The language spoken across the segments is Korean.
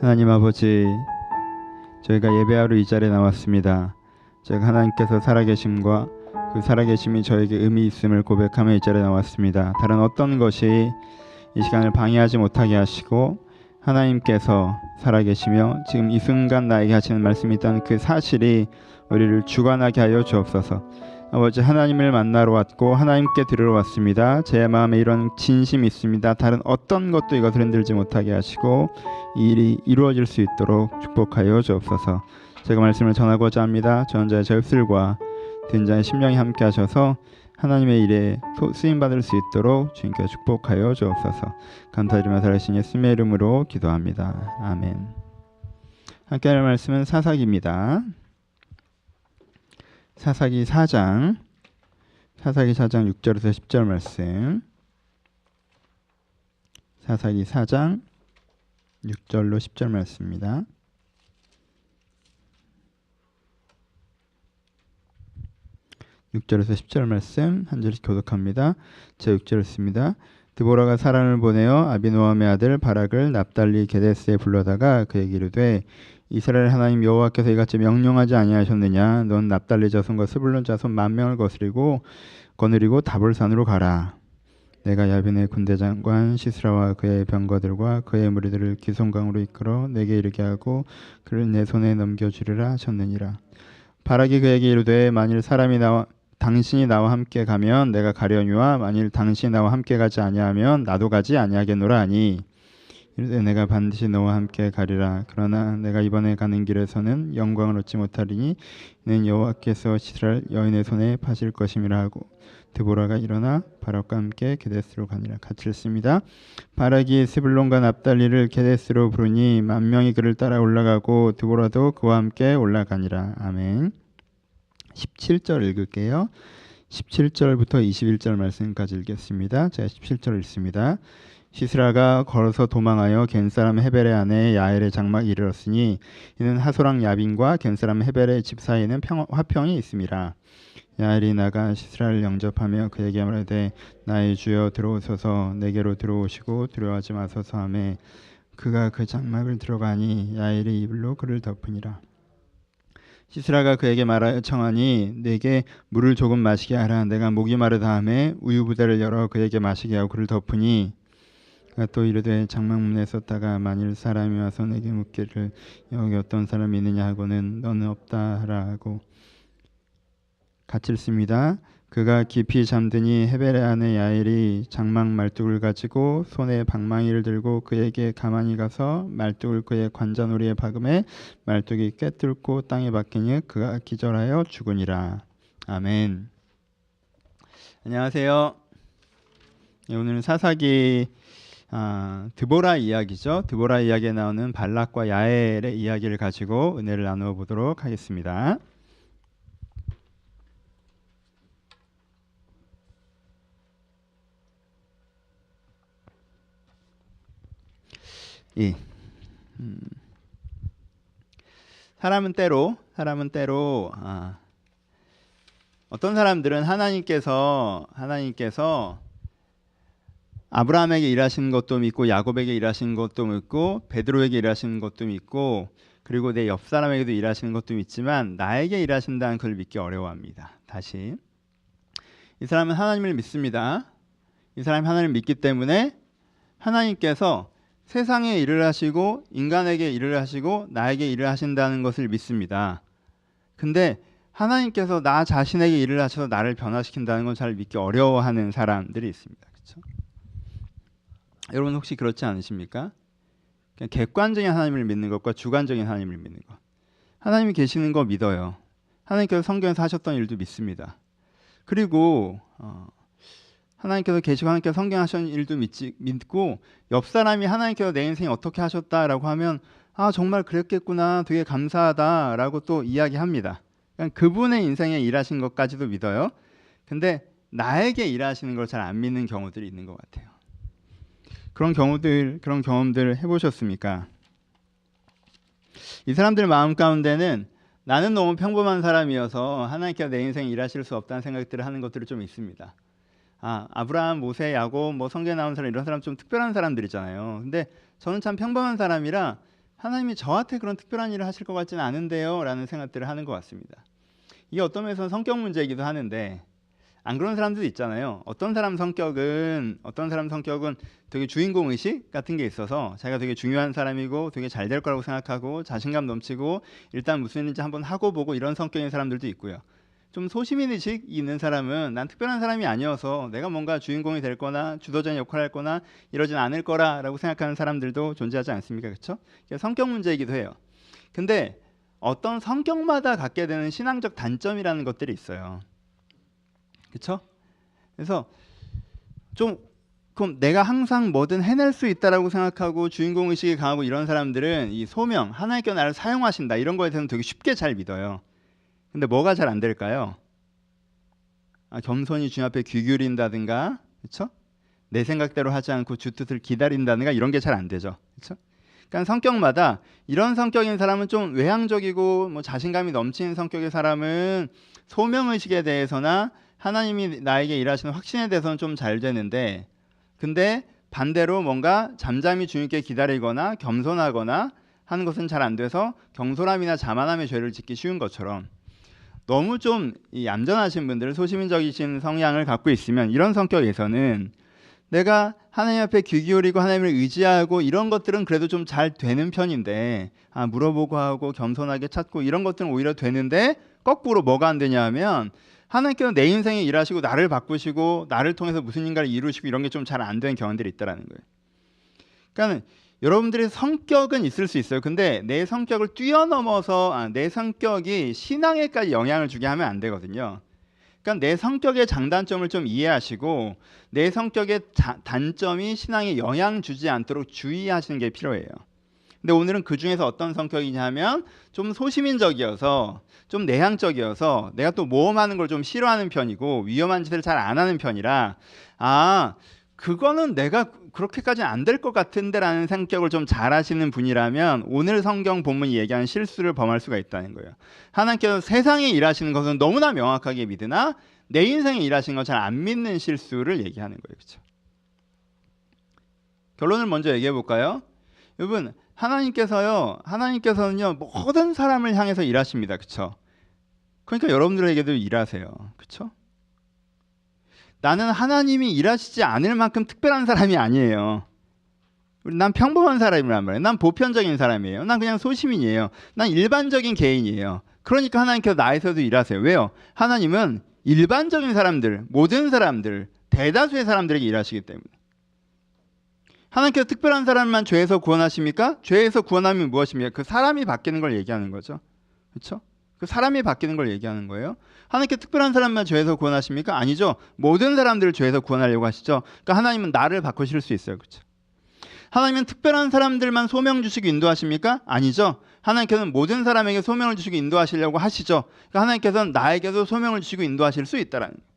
하나님 아버지, 저희가 예배하러 이 자리에 나왔습니다. 저희가 하나님께서 살아계심과 그 살아계심이 저에게 의미 있음을 고백하며 이 자리에 나왔습니다. 다른 어떤 것이 이 시간을 방해하지 못하게 하시고 하나님께서 살아계시며 지금 이 순간 나에게 하시는 말씀이 있다는 그 사실이 우리를 주관하게 하여 주옵소서. 아버지, 하나님을 만나러 왔고 하나님께 들으러 왔습니다. 제 마음에 이런 진심이 있습니다. 다른 어떤 것도 이것을 흔들지 못하게 하시고 이 일이 이루어질 수 있도록 축복하여 주옵소서. 제가 말씀을 전하고자 합니다. 전자의 접술과 듣는 심령이 함께 하셔서 하나님의 일에 쓰임받을 수 있도록 주님께 축복하여 주옵소서. 감사드리며 살아계신 예수님의 이름으로 기도합니다. 아멘. 함께 할 말씀은 사사기입니다. 사사기 4장 6절에서 10절 말씀. 사사기 4장 6절로 10절 말씀입니다. (6절에서 10절) 말씀 한 절씩 교독합니다. 제 6절 있습니다. 드보라가 사람을 보내어 아비노함의 아들 바락을 납달리 게데스에 불러다가 그에게 이르되 이스라엘 하나님 여호와께서 이같이 명령하지 아니하셨느냐? 넌 납달리 자손과 스불론 자손 10,000명을 거느리고 다볼산으로 가라. 내가 야빈의 군대 장관 시스라와 그의 병거들과 그의 무리들을 기송강으로 이끌어 내게 이르게 하고 그를 내 손에 넘겨주리라 하셨느니라. 바락이 그에게 이르되 만일 당신이 나와 함께 가면 내가 가려니와 만일 당신이 나와 함께 가지 아니하면 나도 가지 아니하겠노라 하니 이르되 내가 반드시 너와 함께 가리라. 그러나 내가 이번에 가는 길에서는 영광을 얻지 못하리니 이는 여호와께서 시스라를 여인의 손에 파실 것임이라 하고 드보라가 일어나 바락과 함께 게데스로 가니라. 같이 읽습니다. 바락이 스불론과 납달리를 게데스로 부르니 10,000명이 그를 따라 올라가고 드보라도 그와 함께 올라가니라. 아멘. 17절 읽을게요. 17절부터 21절 말씀까지 읽겠습니다. 제가 17절 읽습니다. 시스라가 걸어서 도망하여 겐사람 헤벨의 아내 야엘의 장막에 이르렀으니 이는 하소랑 야빈과 겐사람 헤벨의 집 사이에는 화평이 있음이라. 야엘이 나가 시스라를 영접하며 그에게 말하되 나의 주여 들어오소서. 내게로 들어오시고 두려워하지 마소서 하매 그가 그 장막을 들어가니 야엘이 이불로 그를 덮으니라. 시스라가 그에게 말하여 청하니 내게 물을 조금 마시게 하라. 내가 목이 마르다 하매 우유 부대를 열어 그에게 마시게 하고 그를 덮으니 그가 또 이르되 장막문에 섰다가 만일 사람이 와서 내게 묻기를 여기 어떤 사람이 있느냐 하고는 너는 없다 하라 하고. 같이 읽습니다. 그가 깊이 잠드니 헤벨의 아내 야엘이 장막 말뚝을 가지고 손에 방망이를 들고 그에게 가만히 가서 말뚝을 그의 관자놀이에 박음에 말뚝이 꿰뚫고 땅에 박히니 그가 기절하여 죽으니라. 아멘. 안녕하세요. 오늘은 사사기 드보라 이야기죠. 드보라 이야기에 나오는 발락과 야엘의 이야기를 가지고 은혜를 나누어 보도록 하겠습니다. 사람은 때로 어떤 사람들은 하나님께서 아브라함에게 일하신 것도 믿고 야곱에게 일하신 것도 믿고 베드로에게 일하신 것도 믿고 그리고 내 옆 사람에게도 일하시는 것도 믿지만 나에게 일하신다는 걸 믿기 어려워합니다. 다시 이 사람은 하나님을 믿습니다. 이 사람이 하나님을 믿기 때문에 하나님께서 세상에 일을 하시고 인간에게 일을 하시고 나에게 일을 하신다는 것을 믿습니다. 근데 하나님께서 나 자신에게 일을 하셔서 나를 변화시킨다는 건 잘 믿기 어려워하는 사람들이 있습니다. 그렇죠? 여러분 혹시 그렇지 않으십니까? 그냥 객관적인 하나님을 믿는 것과 주관적인 하나님을 믿는 것. 하나님이 계시는 거 믿어요. 하나님께서 성경에서 하셨던 일도 믿습니다. 그리고 하나님께서 계시고 하나님께서 성경 하신 일도 믿고 옆 사람이 하나님께서 내 인생에 어떻게 하셨다라고 하면 정말 그랬겠구나, 되게 감사하다라고 또 이야기합니다. 그러니까 그분의 인생에 일하신 것까지도 믿어요. 근데 나에게 일하시는 걸 잘 안 믿는 경우들이 있는 것 같아요. 그런 경험들 해보셨습니까? 이 사람들 마음 가운데는 나는 너무 평범한 사람이어서 하나님께서 내 인생에 일하실 수 없다는 생각들을 하는 것들이 좀 있습니다. 아브라함, 모세, 야곱, 뭐 성경에 나온 사람 이런 사람 좀 특별한 사람들이잖아요. 근데 저는 참 평범한 사람이라 하나님이 저한테 그런 특별한 일을 하실 것 같지는 않은데요 라는 생각들을 하는 것 같습니다. 이게 어떤 면에서는 성격 문제이기도 하는데 안 그런 사람들도 있잖아요. 어떤 사람 성격은 되게 주인공 의식 같은 게 있어서 자기가 되게 중요한 사람이고 되게 잘 될 거라고 생각하고 자신감 넘치고 일단 무슨 일인지 한번 하고 보고 이런 성격인 사람들도 있고요. 좀 소시민 의식이 있는 사람은 난 특별한 사람이 아니어서 내가 뭔가 주인공이 될 거나 주도적인 역할을 할 거나 이러진 않을 거라고 생각하는 사람들도 존재하지 않습니까? 그렇죠? 성격 문제이기도 해요. 근데 어떤 성격마다 갖게 되는 신앙적 단점이라는 것들이 있어요. 그렇죠? 그래서 좀 그럼 내가 항상 뭐든 해낼 수 있다라고 생각하고 주인공 의식이 강하고 이런 사람들은 이 소명, 하나님께서 나를 사용하신다 이런 거에 대해서는 되게 쉽게 잘 믿어요. 근데 뭐가 잘 안 될까요? 겸손히 주님 앞에 귀 기울인다든가, 그렇죠? 내 생각대로 하지 않고 주 뜻을 기다린다든가 이런 게 잘 안 되죠, 그렇죠? 그러니까 성격마다 이런 성격인 사람은 좀 외향적이고 뭐 자신감이 넘치는 성격의 사람은 소명 의식에 대해서나 하나님이 나에게 일하시는 확신에 대해서는 좀 잘 되는데, 근데 반대로 뭔가 잠잠히 주님께 기다리거나 겸손하거나 하는 것은 잘 안 돼서 경솔함이나 자만함의 죄를 짓기 쉬운 것처럼 너무 좀 얌전하신 분들, 소시민적이신 성향을 갖고 있으면 이런 성격에서는 내가 하나님 앞에 귀 기울이고 하나님을 의지하고 이런 것들은 그래도 좀 잘 되는 편인데 물어보고 하고 겸손하게 찾고 이런 것들은 오히려 되는데 거꾸로 뭐가 안 되냐 하면 하나님께서 내 인생에 일하시고 나를 바꾸시고 나를 통해서 무슨 인가를 이루시고 이런 게 좀 잘 안 되는 경험들이 있다라는 거예요. 그러니까 여러분들의 성격은 있을 수 있어요. 근데 내 성격을 뛰어넘어서 내 성격이 신앙에까지 영향을 주게 하면 안 되거든요. 그러니까 내 성격의 장단점을 좀 이해하시고 내 성격의 단점이 신앙에 영향 주지 않도록 주의하시는 게 필요해요. 근데 오늘은 그 중에서 어떤 성격이냐면 좀 소시민적이어서 좀 내향적이어서 내가 또 모험하는 걸 좀 싫어하는 편이고 위험한 짓을 잘 안 하는 편이라 그거는 내가 그렇게까지는 안 될 것 같은데 라는 성격을 좀 잘 하시는 분이라면 오늘 성경 본문이 얘기하는 실수를 범할 수가 있다는 거예요. 하나님께서 세상에 일하시는 것은 너무나 명확하게 믿으나 내 인생에 일하시는 건 잘 안 믿는 실수를 얘기하는 거예요. 그렇죠? 결론을 먼저 얘기해 볼까요? 여러분 하나님께서는요 모든 사람을 향해서 일하십니다. 그렇죠? 그러니까 여러분들에게도 일하세요. 그렇죠? 나는 하나님이 일하시지 않을 만큼 특별한 사람이 아니에요. 난 평범한 사람이란 말이에요. 난 보편적인 사람이에요. 난 그냥 소시민이에요. 난 일반적인 개인이에요. 그러니까 하나님께서 나에서도 일하세요. 왜요? 하나님은 일반적인 사람들, 모든 사람들, 대다수의 사람들에게 일하시기 때문에. 하나님께서 특별한 사람만 죄에서 구원하십니까? 죄에서 구원하면 무엇입니까? 그 사람이 바뀌는 걸 얘기하는 거죠. 그렇죠? 그 사람이 바뀌는 걸 얘기하는 거예요. 하나님께 특별한 사람만 죄에서 구원하십니까? 아니죠. 모든 사람들을 죄에서 구원하려고 하시죠. 그러니까 하나님은 나를 바꾸실 수 있어요. 그렇죠? 하나님은 특별한 사람들만 소명 주시고 인도하십니까? 아니죠. 하나님께서는 모든 사람에게 소명을 주시고 인도하시려고 하시죠. 그러니까 하나님께서는 나에게도 소명을 주시고 인도하실 수 있다라는 거예요.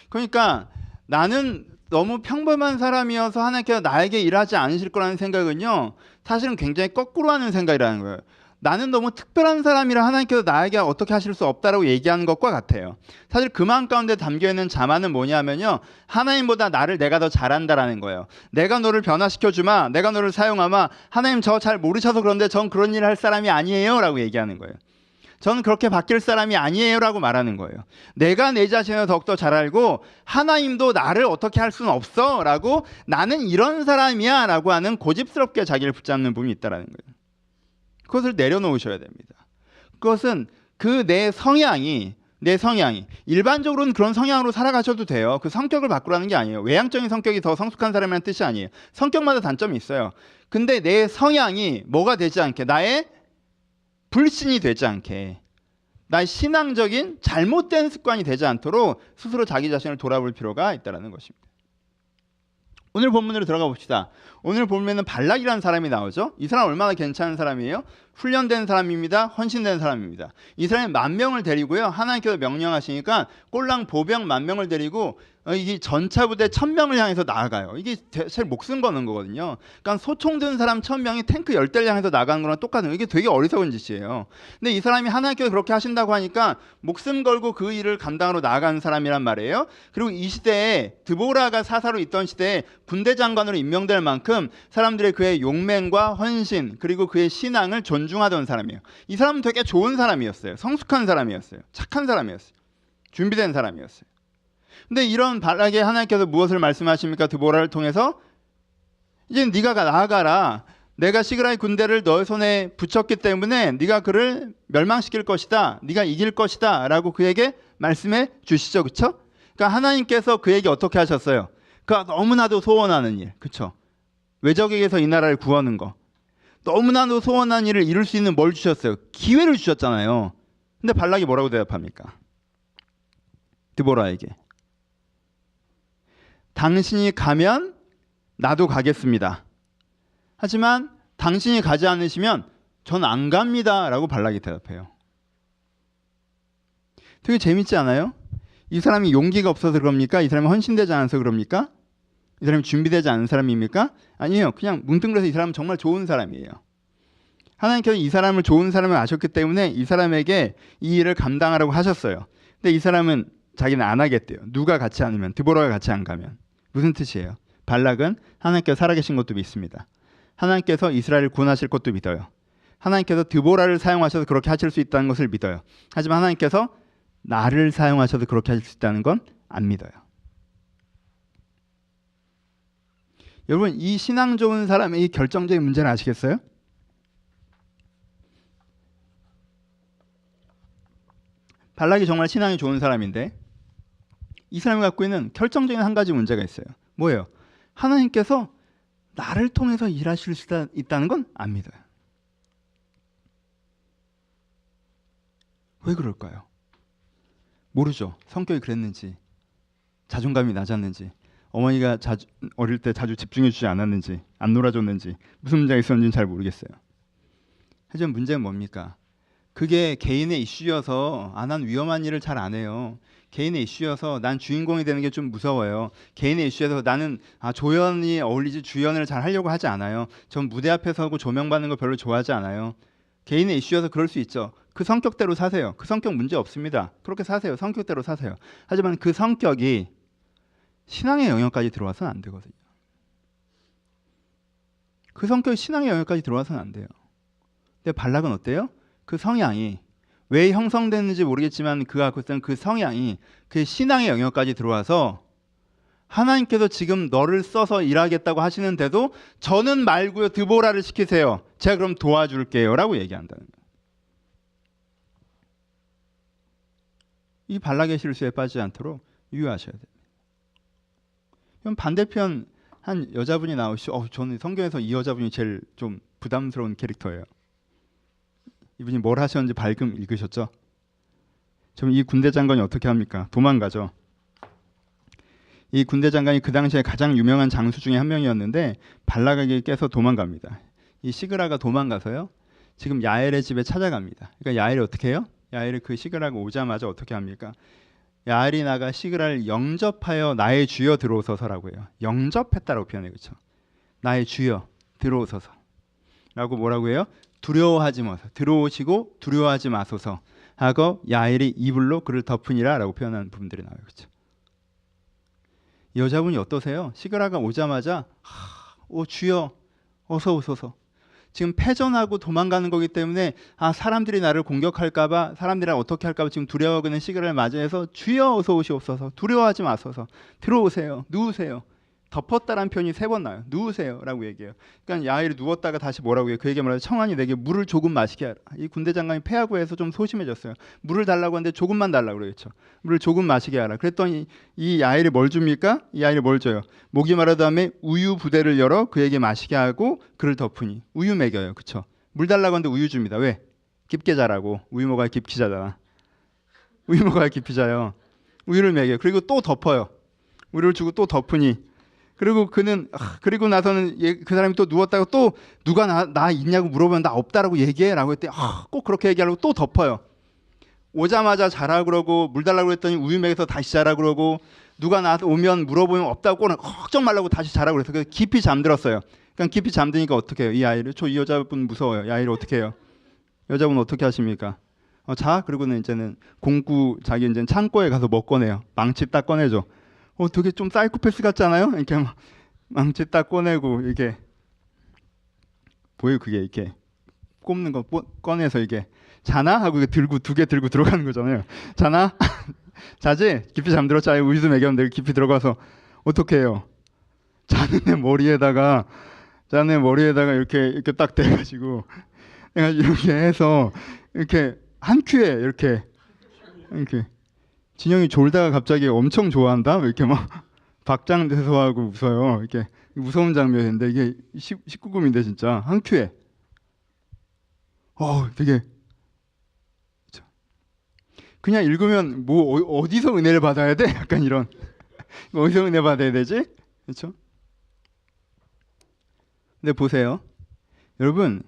그러니까 나는 너무 평범한 사람이어서 하나님께서 나에게 일하지 않으실 거라는 생각은요 사실은 굉장히 거꾸로 하는 생각이라는 거예요. 나는 너무 특별한 사람이라 하나님께서 나에게 어떻게 하실 수 없다라고 얘기하는 것과 같아요. 사실 그 마음 가운데 담겨있는 자만은 뭐냐면요 하나님보다 내가 더 잘한다라는 거예요. 내가 너를 변화시켜주마, 내가 너를 사용하마, 하나님 저 잘 모르셔서 그런데 전 그런 일을 할 사람이 아니에요 라고 얘기하는 거예요. 저는 그렇게 바뀔 사람이 아니에요 라고 말하는 거예요. 내가 내 자신을 더욱더 잘 알고 하나님도 나를 어떻게 할 수는 없어 라고 나는 이런 사람이야 라고 하는 고집스럽게 자기를 붙잡는 부분이 있다는 거예요. 그것을 내려놓으셔야 됩니다. 그것은 내 성향이 일반적으로는 그런 성향으로 살아가셔도 돼요. 그 성격을 바꾸라는 게 아니에요. 외향적인 성격이 더 성숙한 사람이라는 뜻이 아니에요. 성격마다 단점이 있어요. 근데 내 성향이 뭐가 되지 않게, 나의 불신이 되지 않게, 나의 신앙적인 잘못된 습관이 되지 않도록 스스로 자기 자신을 돌아볼 필요가 있다는 것입니다. 오늘 본문으로 들어가 봅시다. 오늘 본문에는 발락이라는 사람이 나오죠. 이 사람 얼마나 괜찮은 사람이에요? 훈련된 사람입니다. 헌신된 사람입니다. 이 사람이 10,000명을 데리고요. 하나님께서 명령하시니까 꼴랑 보병 10,000명을 데리고 이게 전차 부대 1000명을 향해서 나아가요. 이게 제일 목숨 거는 거거든요. 그러니까 소총 든 사람 1000명이 탱크 10대를 향해서 나가는 거랑 똑같은 거예요. 이게 되게 어리석은 짓이에요. 근데 이 사람이 하나님께서 그렇게 하신다고 하니까 목숨 걸고 그 일을 감당하러 나아가는 사람이란 말이에요. 그리고 이 시대에 드보라가 사사로 있던 시대에 군대 장관으로 임명될 만큼 사람들의 그의 용맹과 헌신 그리고 그의 신앙을 존중하던 사람이에요. 이 사람은 되게 좋은 사람이었어요. 성숙한 사람이었어요. 착한 사람이었어요. 준비된 사람이었어요. 근데 이런 발락에 하나님께서 무엇을 말씀하십니까? 드보라를 통해서 이제 네가 나아가라. 내가 시그라의 군대를 너의 손에 붙였기 때문에 네가 그를 멸망시킬 것이다. 네가 이길 것이다. 라고 그에게 말씀해 주시죠. 그렇죠? 그러니까 하나님께서 그에게 어떻게 하셨어요? 그가 너무나도 소원하는 일. 그렇죠? 외적에게서 이 나라를 구하는 거. 너무나도 소원한 일을 이룰 수 있는 뭘 주셨어요? 기회를 주셨잖아요. 근데 발락이 뭐라고 대답합니까? 드보라에게. 당신이 가면 나도 가겠습니다. 하지만 당신이 가지 않으시면 전 안 갑니다. 라고 발락이 대답해요. 되게 재밌지 않아요? 이 사람이 용기가 없어서 그럽니까? 이 사람이 헌신되지 않아서 그럽니까? 이 사람이 준비되지 않은 사람입니까? 아니에요. 그냥 뭉뚱그려서 이 사람은 정말 좋은 사람이에요. 하나님께서 이 사람을 좋은 사람을 아셨기 때문에 이 사람에게 이 일을 감당하라고 하셨어요. 근데 이 사람은 자기는 안 하겠대요. 누가 같이 않으면, 드보라가 같이 안 가면. 무슨 뜻이에요? 발락은 하나님께서 살아계신 것도 믿습니다. 하나님께서 이스라엘을 구원하실 것도 믿어요. 하나님께서 드보라를 사용하셔서 그렇게 하실 수 있다는 것을 믿어요. 하지만 하나님께서 나를 사용하셔서 그렇게 하실 수 있다는 건 안 믿어요. 여러분, 이 신앙 좋은 사람의 이 결정적인 문제는 아시겠어요? 발락이 정말 신앙이 좋은 사람인데 이 사람이 갖고 있는 결정적인 한 가지 문제가 있어요. 뭐예요? 하나님께서 나를 통해서 일하실 수 있다는 건 안 믿어요. 왜 그럴까요? 모르죠. 성격이 그랬는지, 자존감이 낮았는지, 어머니가 어릴 때 자주 집중해 주지 않았는지, 안 놀아줬는지, 무슨 문제가 있었는지는 잘 모르겠어요. 하지만 문제는 뭡니까? 그게 개인의 이슈여서 난 위험한 일을 잘 안 해요. 개인의 이슈여서 난 주인공이 되는 게 좀 무서워요. 개인의 이슈여서 나는 조연이 어울리지 주연을 잘 하려고 하지 않아요. 전 무대 앞에 서고 조명받는 거 별로 좋아하지 않아요. 개인의 이슈여서 그럴 수 있죠. 그 성격대로 사세요. 그 성격 문제 없습니다. 그렇게 사세요. 성격대로 사세요. 하지만 그 성격이 신앙의 영역까지 들어와서는 안 되거든요. 그 성격이 신앙의 영역까지 들어와서는 안 돼요. 근데 발락은 어때요? 그 성향이 왜 형성됐는지 모르겠지만 그가 갖고 있던 그 성향이 그 신앙의 영역까지 들어와서 하나님께서 지금 너를 써서 일하겠다고 하시는데도 저는 말고요, 드보라를 시키세요. 제가 그럼 도와줄게요. 라고 얘기한다는 거예요. 이 발락의 실수에 빠지지 않도록 유의하셔야 됩니다. 그럼 반대편 한 여자분이 나오시죠. 저는 성경에서 이 여자분이 제일 좀 부담스러운 캐릭터예요. 이분이 뭘 하셨는지 밝음 읽으셨죠? 그럼 이 군대 장관이 어떻게 합니까? 도망가죠. 이 군대 장관이 그 당시에 가장 유명한 장수 중에 한 명이었는데 발락에게 깨서 도망갑니다. 이 시그라가 도망가서요. 지금 야엘의 집에 찾아갑니다. 그러니까 야엘이 어떻게 해요? 야엘이 그 시그라가 오자마자 어떻게 합니까? 야엘이 나가 시그라를 영접하여 나의 주여 들어오소서라고 해요. 영접했다라고 표현해요. 그렇죠? 나의 주여 들어오소서. 라고 뭐라고 해요? 두려워하지 마소서. 들어오시고 두려워하지 마소서 하고 야엘이 이불로 그를 덮으니라 라고 표현하는 부분들이 나와요. 그렇죠? 여자분이 어떠세요? 시그라가 오자마자 주여 어서 오소서. 지금 패전하고 도망가는 거기 때문에 사람들이 나를 공격할까봐, 사람들이 어떻게 할까봐 지금 두려워하고 있는 시그라를 맞이해서 주여 어서 오시옵소서. 두려워하지 마소서. 들어오세요. 누우세요. 덮었다라는 표현이 3번 나와요. 누우세요 라고 얘기해요. 그러니까 야엘이 누웠다가 다시 뭐라고 해요? 그에게 말해요. 청하니 내게 물을 조금 마시게 하라. 이 군대 장관이 패하고 해서 좀 소심해졌어요. 물을 달라고 하는데 조금만 달라고 그러겠죠. 물을 조금 마시게 하라. 그랬더니 이 야엘이 뭘 줍니까? 이 야엘이 뭘 줘요? 목이 마른 다음에 우유 부대를 열어 그에게 마시게 하고 그를 덮으니. 우유 먹여요. 그렇죠? 물 달라고 하는데 우유 줍니다. 왜? 깊게 자라고. 우유 먹어야 깊이 자잖아. 우유 먹어야 깊이 자요. 우유를 먹여요. 그리고 또 덮어요. 우유를 주고 또 덮으니. 그리고 그리고 나서는 그 사람이 또 누웠다가 또 누가 나 있냐고 물어보면 나 없다라고 얘기해라고 했더니 꼭 그렇게 얘기하려고 또 덮어요. 오자마자 자라 그러고 물 달라고 했더니 우유 먹여서 다시 자라 그러고 누가 나한테 오면 물어보면 없다고 꼬는 걱정 말라고 다시 자라고 그래서 그래서 깊이 잠들었어요. 그러니까 깊이 잠드니까 어떻게 해요? 이 아이를 이 여자분 무서워요. 이 아이를 어떻게 해요? 여자분 어떻게 하십니까? 자 그리고는 이제는 공구 자기 이제 창고에 가서 뭐 꺼내요? 망치 딱 꺼내죠. 되게 좀 사이코패스 같지 않아요? 이렇게 막 망치 딱 꺼내고 이게 보여요? 그게 이렇게 꼽는 거 꺼내서 이게 자나 하고 들고 두 개 들고 들어가는 거잖아요. 자나? 자지? 깊이 잠들었지? 아예 우유도 먹였는데 깊이 들어가서 어떻게 해요? 자는 애 머리에다가 이렇게 딱 대가지고 내가 이렇게 해서 이렇게 한 큐에 이렇게 진영이 졸다가 갑자기 엄청 좋아한다 이렇게 막 박장대소 하고 웃어요. 이렇게 무서운 장면인데 이게 19금인데 진짜 한 큐에 되게 그냥 읽으면 뭐 어디서 은혜를 받아야 돼? 약간 이런 어디서 은혜 받아야 되지? 그렇죠? 근데 보세요, 여러분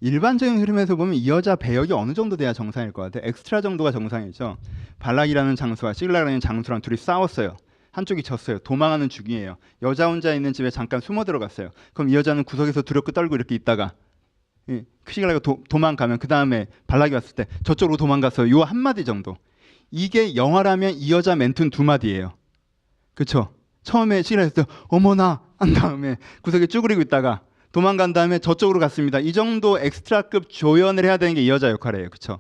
일반적인 흐름에서 보면 이 여자 배역이 어느 정도 돼야 정상일 것 같아요. 엑스트라 정도가 정상이죠. 발락이라는 장수와 시글락이라는 장수랑 둘이 싸웠어요. 한쪽이 졌어요. 도망하는 중이에요. 여자 혼자 있는 집에 잠깐 숨어 들어갔어요. 그럼 이 여자는 구석에서 두렵고 떨고 이렇게 있다가 시글락이 도망가면 그 다음에 발락이 왔을 때 저쪽으로 도망갔어요. 요 한마디 정도. 이게 영화라면 이 여자 멘트는 두 마디예요. 그렇죠? 처음에 시글락이 했을 때 어머나 한 다음에 구석에 쭈그리고 있다가 도망간 다음에 저쪽으로 갔습니다. 이 정도 엑스트라급 조연을 해야 되는 게 이 여자 역할이에요. 그렇죠?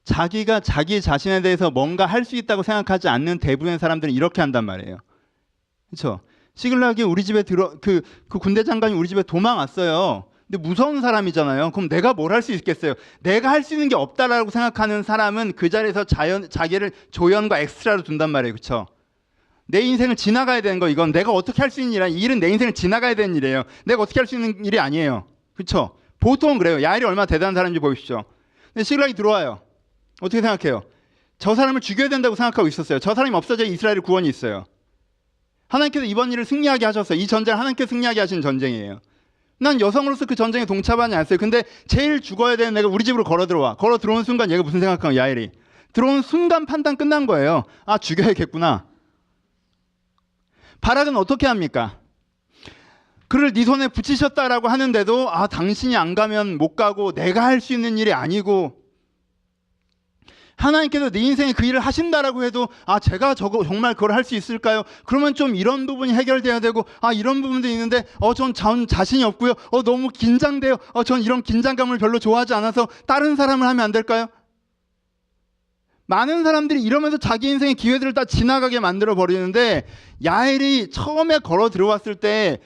자기가 자기 자신에 대해서 뭔가 할 수 있다고 생각하지 않는 대부분의 사람들은 이렇게 한단 말이에요. 그렇죠? 시글락이 우리 집에 그 군대 장관이 우리 집에 도망왔어요. 근데 무서운 사람이잖아요. 그럼 내가 뭘 할 수 있겠어요? 내가 할 수 있는 게 없다라고 생각하는 사람은 그 자리에서 자기를 조연과 엑스트라로 둔단 말이에요. 그렇죠? 내 인생을 지나가야 되는 거, 이건 내가 어떻게 할 수 있는 일이야. 이 일은 내 인생을 지나가야 되는 일이에요. 내가 어떻게 할 수 있는 일이 아니에요. 그렇죠? 보통은 그래요. 야일이 얼마나 대단한 사람인지 보십시오. 근데 시글락이 들어와요. 어떻게 생각해요? 저 사람을 죽여야 된다고 생각하고 있었어요. 저 사람이 없어져야 이스라엘 구원이 있어요. 하나님께서 이번 일을 승리하게 하셨어요. 이 전쟁을 하나님께서 승리하게 하신 전쟁이에요. 난 여성으로서 그 전쟁에 동참하지 않았어요. 근데 제일 죽어야 되는 내가 우리 집으로 걸어 들어오는 순간 얘가 무슨 생각하면 야일이 들어오는 순간 판단 끝난 거예요. 죽여야겠구나. 바락은 어떻게 합니까? 그를 네 손에 붙이셨다라고 하는데도 당신이 안 가면 못 가고 내가 할 수 있는 일이 아니고 하나님께서 네 인생에 그 일을 하신다라고 해도 제가 정말 그걸 할 수 있을까요? 그러면 좀 이런 부분이 해결돼야 되고 이런 부분도 있는데 전 자신이 없고요. 너무 긴장돼요. 전 이런 긴장감을 별로 좋아하지 않아서 다른 사람을 하면 안 될까요? 많은 사람들이 이러면서 자기 인생의 기회들을 다 지나가게 만들어 버리는데 야엘이 처음에 걸어 들어왔을 때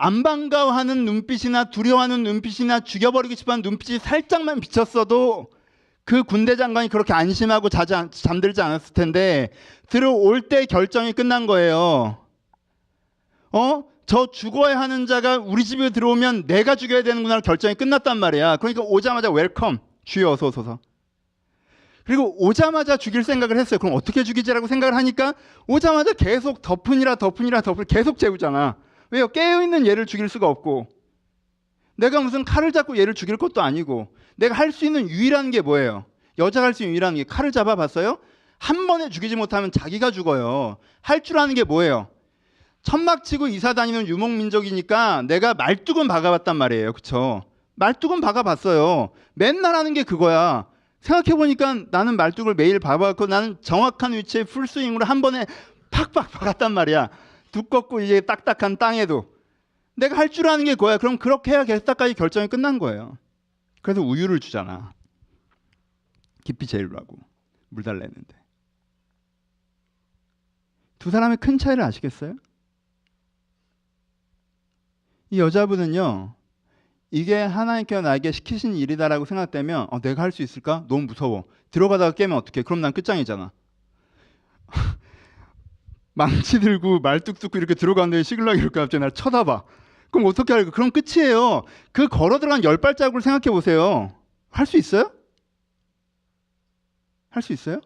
안 반가워하는 눈빛이나 두려워하는 눈빛이나 죽여버리고 싶어하는 눈빛이 살짝만 비쳤어도 그 군대 장관이 그렇게 안심하고 잠들지 않았을 텐데 들어올 때 결정이 끝난 거예요. 저 죽어야 하는 자가 우리 집에 들어오면 내가 죽여야 되는구나 결정이 끝났단 말이야. 그러니까 오자마자 웰컴, 주여 어서 오소서. 그리고 오자마자 죽일 생각을 했어요. 그럼 어떻게 죽이지라고 생각을 하니까 오자마자 계속 덮으니라 계속 재우잖아. 왜요? 깨어있는 얘를 죽일 수가 없고 내가 무슨 칼을 잡고 얘를 죽일 것도 아니고 내가 할 수 있는 유일한 게 뭐예요? 여자가 할 수 있는 유일한 게 칼을 잡아봤어요? 한 번에 죽이지 못하면 자기가 죽어요. 할 줄 아는 게 뭐예요? 천막치고 이사 다니는 유목민족이니까 내가 말뚝은 박아봤단 말이에요. 그쵸? 말뚝은 박아봤어요. 맨날 하는 게 그거야. 생각해보니까 나는 말뚝을 매일 박아봤고 나는 정확한 위치에 풀스윙으로 한 번에 팍팍 박았단 말이야. 두껍고 이제 딱딱한 땅에도. 내가 할 줄 아는 게 그거야. 그럼 그렇게 해야 게스타까지 결정이 끝난 거예요. 그래서 우유를 주잖아. 깊이 재우라고. 물 달라 했는데. 두 사람의 큰 차이를 아시겠어요? 이 여자분은요. 이게 하나님께서 나에게 시키신 일이다라고 생각되면 내가 할 수 있을까? 너무 무서워. 들어가다가 깨면 어떡해? 그럼 난 끝장이잖아. 망치 들고 말뚝 뜯고 이렇게 들어가는데 시글락이 이렇게 갑자기 날 쳐다봐. 그럼 어떻게 할까? 그럼 끝이에요. 그 걸어 들어간 10발자국을 생각해 보세요. 할 수 있어요? 할 수 있어요?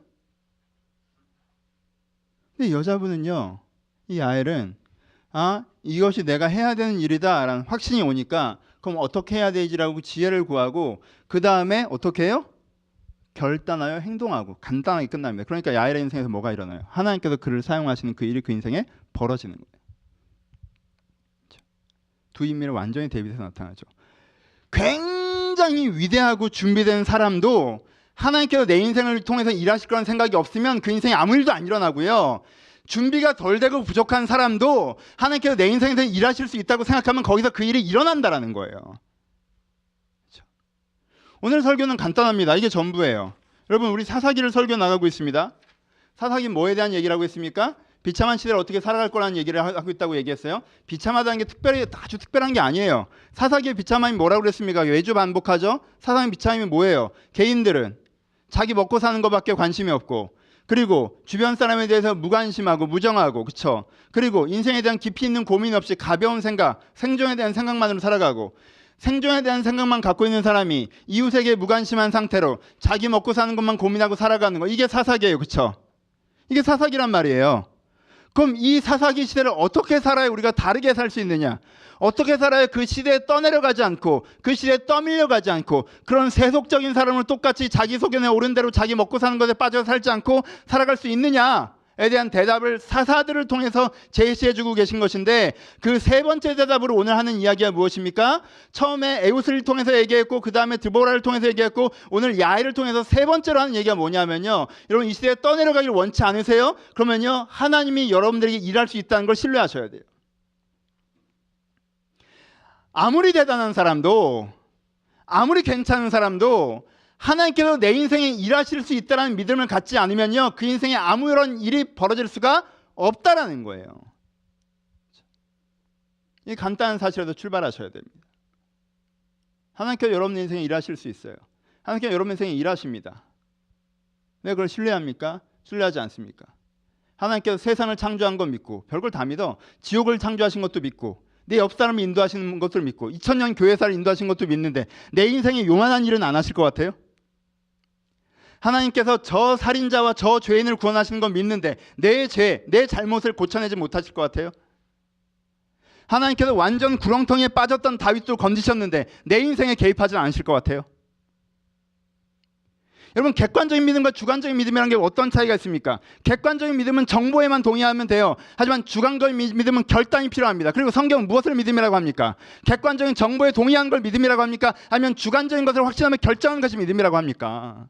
근데 여자분은요. 이 아엘은 이것이 내가 해야 되는 일이다 라는 확신이 오니까 그럼 어떻게 해야 되지라고 지혜를 구하고 그 다음에 어떻게 해요? 결단하여 행동하고 간단하게 끝납니다. 그러니까 야일의 인생에서 뭐가 일어나요? 하나님께서 그를 사용하시는 그 일이 그 인생에 벌어지는 거예요. 두 인물이 완전히 대비해서 나타나죠. 굉장히 위대하고 준비된 사람도 하나님께서 내 인생을 통해서 일하실 거라는 생각이 없으면 그 인생에 아무 일도 안 일어나고요. 준비가 덜 되고 부족한 사람도 하나님께서 내 인생에서 일하실 수 있다고 생각하면 거기서 그 일이 일어난다라는 거예요. 그렇죠? 오늘 설교는 간단합니다. 이게 전부예요. 여러분, 우리 사사기를 설교 나가고 있습니다. 사사기 뭐에 대한 얘기를 하고 있습니까? 비참한 시대를 어떻게 살아갈 거라는 얘기를 하고 있다고 얘기했어요. 비참하다는 게 특별히 아주 특별한 게 아니에요. 사사기의 비참함이 뭐라고 그랬습니까? 외주 반복하죠. 사사기 비참함이 뭐예요? 개인들은 자기 먹고 사는 것밖에 관심이 없고, 그리고 주변 사람에 대해서 무관심하고 무정하고, 그렇죠? 그리고 인생에 대한 깊이 있는 고민 없이 가벼운 생각, 생존에 대한 생각만으로 살아가고, 생존에 대한 생각만 갖고 있는 사람이 이웃에게 무관심한 상태로 자기 먹고 사는 것만 고민하고 살아가는 거, 이게 사사기예요. 그렇죠? 이게 사사기란 말이에요. 그럼 이 사사기 시대를 어떻게 살아야 우리가 다르게 살 수 있느냐? 어떻게 살아야 그 시대에 떠내려가지 않고 그 시대에 떠밀려가지 않고 그런 세속적인 사람을 똑같이 자기 소견에 오른 대로 자기 먹고 사는 것에 빠져 살지 않고 살아갈 수 있느냐에 대한 대답을 사사들을 통해서 제시해주고 계신 것인데, 그 세 번째 대답으로 오늘 하는 이야기가 무엇입니까? 처음에 에웃을 통해서 얘기했고, 그 다음에 드보라를 통해서 얘기했고, 오늘 야일을 통해서 세 번째로 하는 얘기가 뭐냐면요, 여러분 이 시대에 떠내려가기를 원치 않으세요? 그러면요, 하나님이 여러분들에게 일할 수 있다는 걸 신뢰하셔야 돼요. 아무리 대단한 사람도, 아무리 괜찮은 사람도 하나님께서 내 인생에 일하실 수 있다는 믿음을 갖지 않으면요, 그 인생에 아무런 일이 벌어질 수가 없다라는 거예요. 이 간단한 사실에서 출발하셔야 됩니다. 하나님께서 여러분 인생에 일하실 수 있어요. 하나님께서 여러분 인생에 일하십니다. 왜 그걸 신뢰합니까? 신뢰하지 않습니까? 하나님께서 세상을 창조한 건 믿고, 별걸 다 믿어. 지옥을 창조하신 것도 믿고, 내 옆 사람을 인도하시는 것을 믿고, 2000년 교회사를 인도하신 것도 믿는데 내 인생에 요만한 일은 안 하실 것 같아요? 하나님께서 저 살인자와 저 죄인을 구원하시는 건 믿는데 내 죄, 내 잘못을 고쳐내지 못하실 것 같아요? 하나님께서 완전 구렁텅이에 빠졌던 다윗도 건지셨는데 내 인생에 개입하지 않으실 것 같아요? 여러분, 객관적인 믿음과 주관적인 믿음이라는 게 어떤 차이가 있습니까? 객관적인 믿음은 정보에만 동의하면 돼요. 하지만 주관적인 믿음은 결단이 필요합니다. 그리고 성경은 무엇을 믿음이라고 합니까? 객관적인 정보에 동의하는 걸 믿음이라고 합니까? 아니면 주관적인 것을 확신하며 결정하는 것이 믿음이라고 합니까?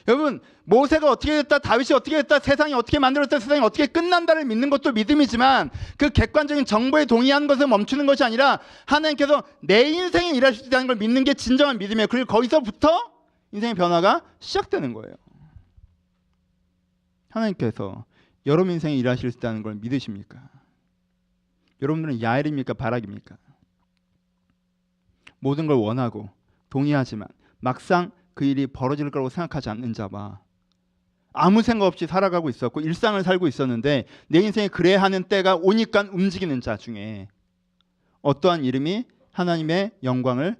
여러분, 모세가 어떻게 됐다, 다윗이 어떻게 됐다, 세상이 어떻게 만들어졌다, 세상이 어떻게 끝난다를 믿는 것도 믿음이지만, 그 객관적인 정보에 동의하는 것을 멈추는 것이 아니라 하나님께서 내 인생에 일하실 수 있다는 걸 믿는 게 진정한 믿음이에요. 그리고 거기서부터 인생의 변화가 시작되는 거예요. 하나님께서 여러분 인생에 일하실 수 있다는 걸 믿으십니까? 여러분들은 야일입니까? 바락입니까? 모든 걸 원하고 동의하지만 막상 그 일이 벌어질 거라고 생각하지 않는 자와, 아무 생각 없이 살아가고 있었고 일상을 살고 있었는데 내 인생에 그래야 하는 때가 오니까 움직이는 자 중에 어떠한 이름이 하나님의 영광을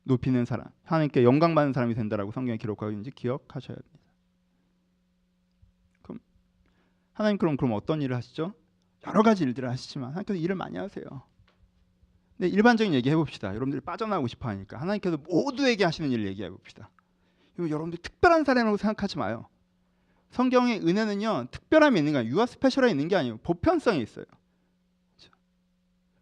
높이는 사람, 하나님께 영광받는 사람이 된다라고 성경에 기록하고 있는지 기억하셔야 합니다. 그럼 하나님 그럼 어떤 일을 하시죠? 여러 가지 일들을 하시지만 하나님께서 일을 많이 하세요. 근데 일반적인 얘기 해봅시다. 여러분들이 빠져나오고 싶어 하니까 하나님께서 모두에게 하시는 일을 얘기해 봅시다. 여러분들 특별한 사례라고 생각하지 마요. 성경의 은혜는요, 특별함이 있는 게 아니에요. 유아 스페셜에 있는 게 아니에요. 보편성이 있어요.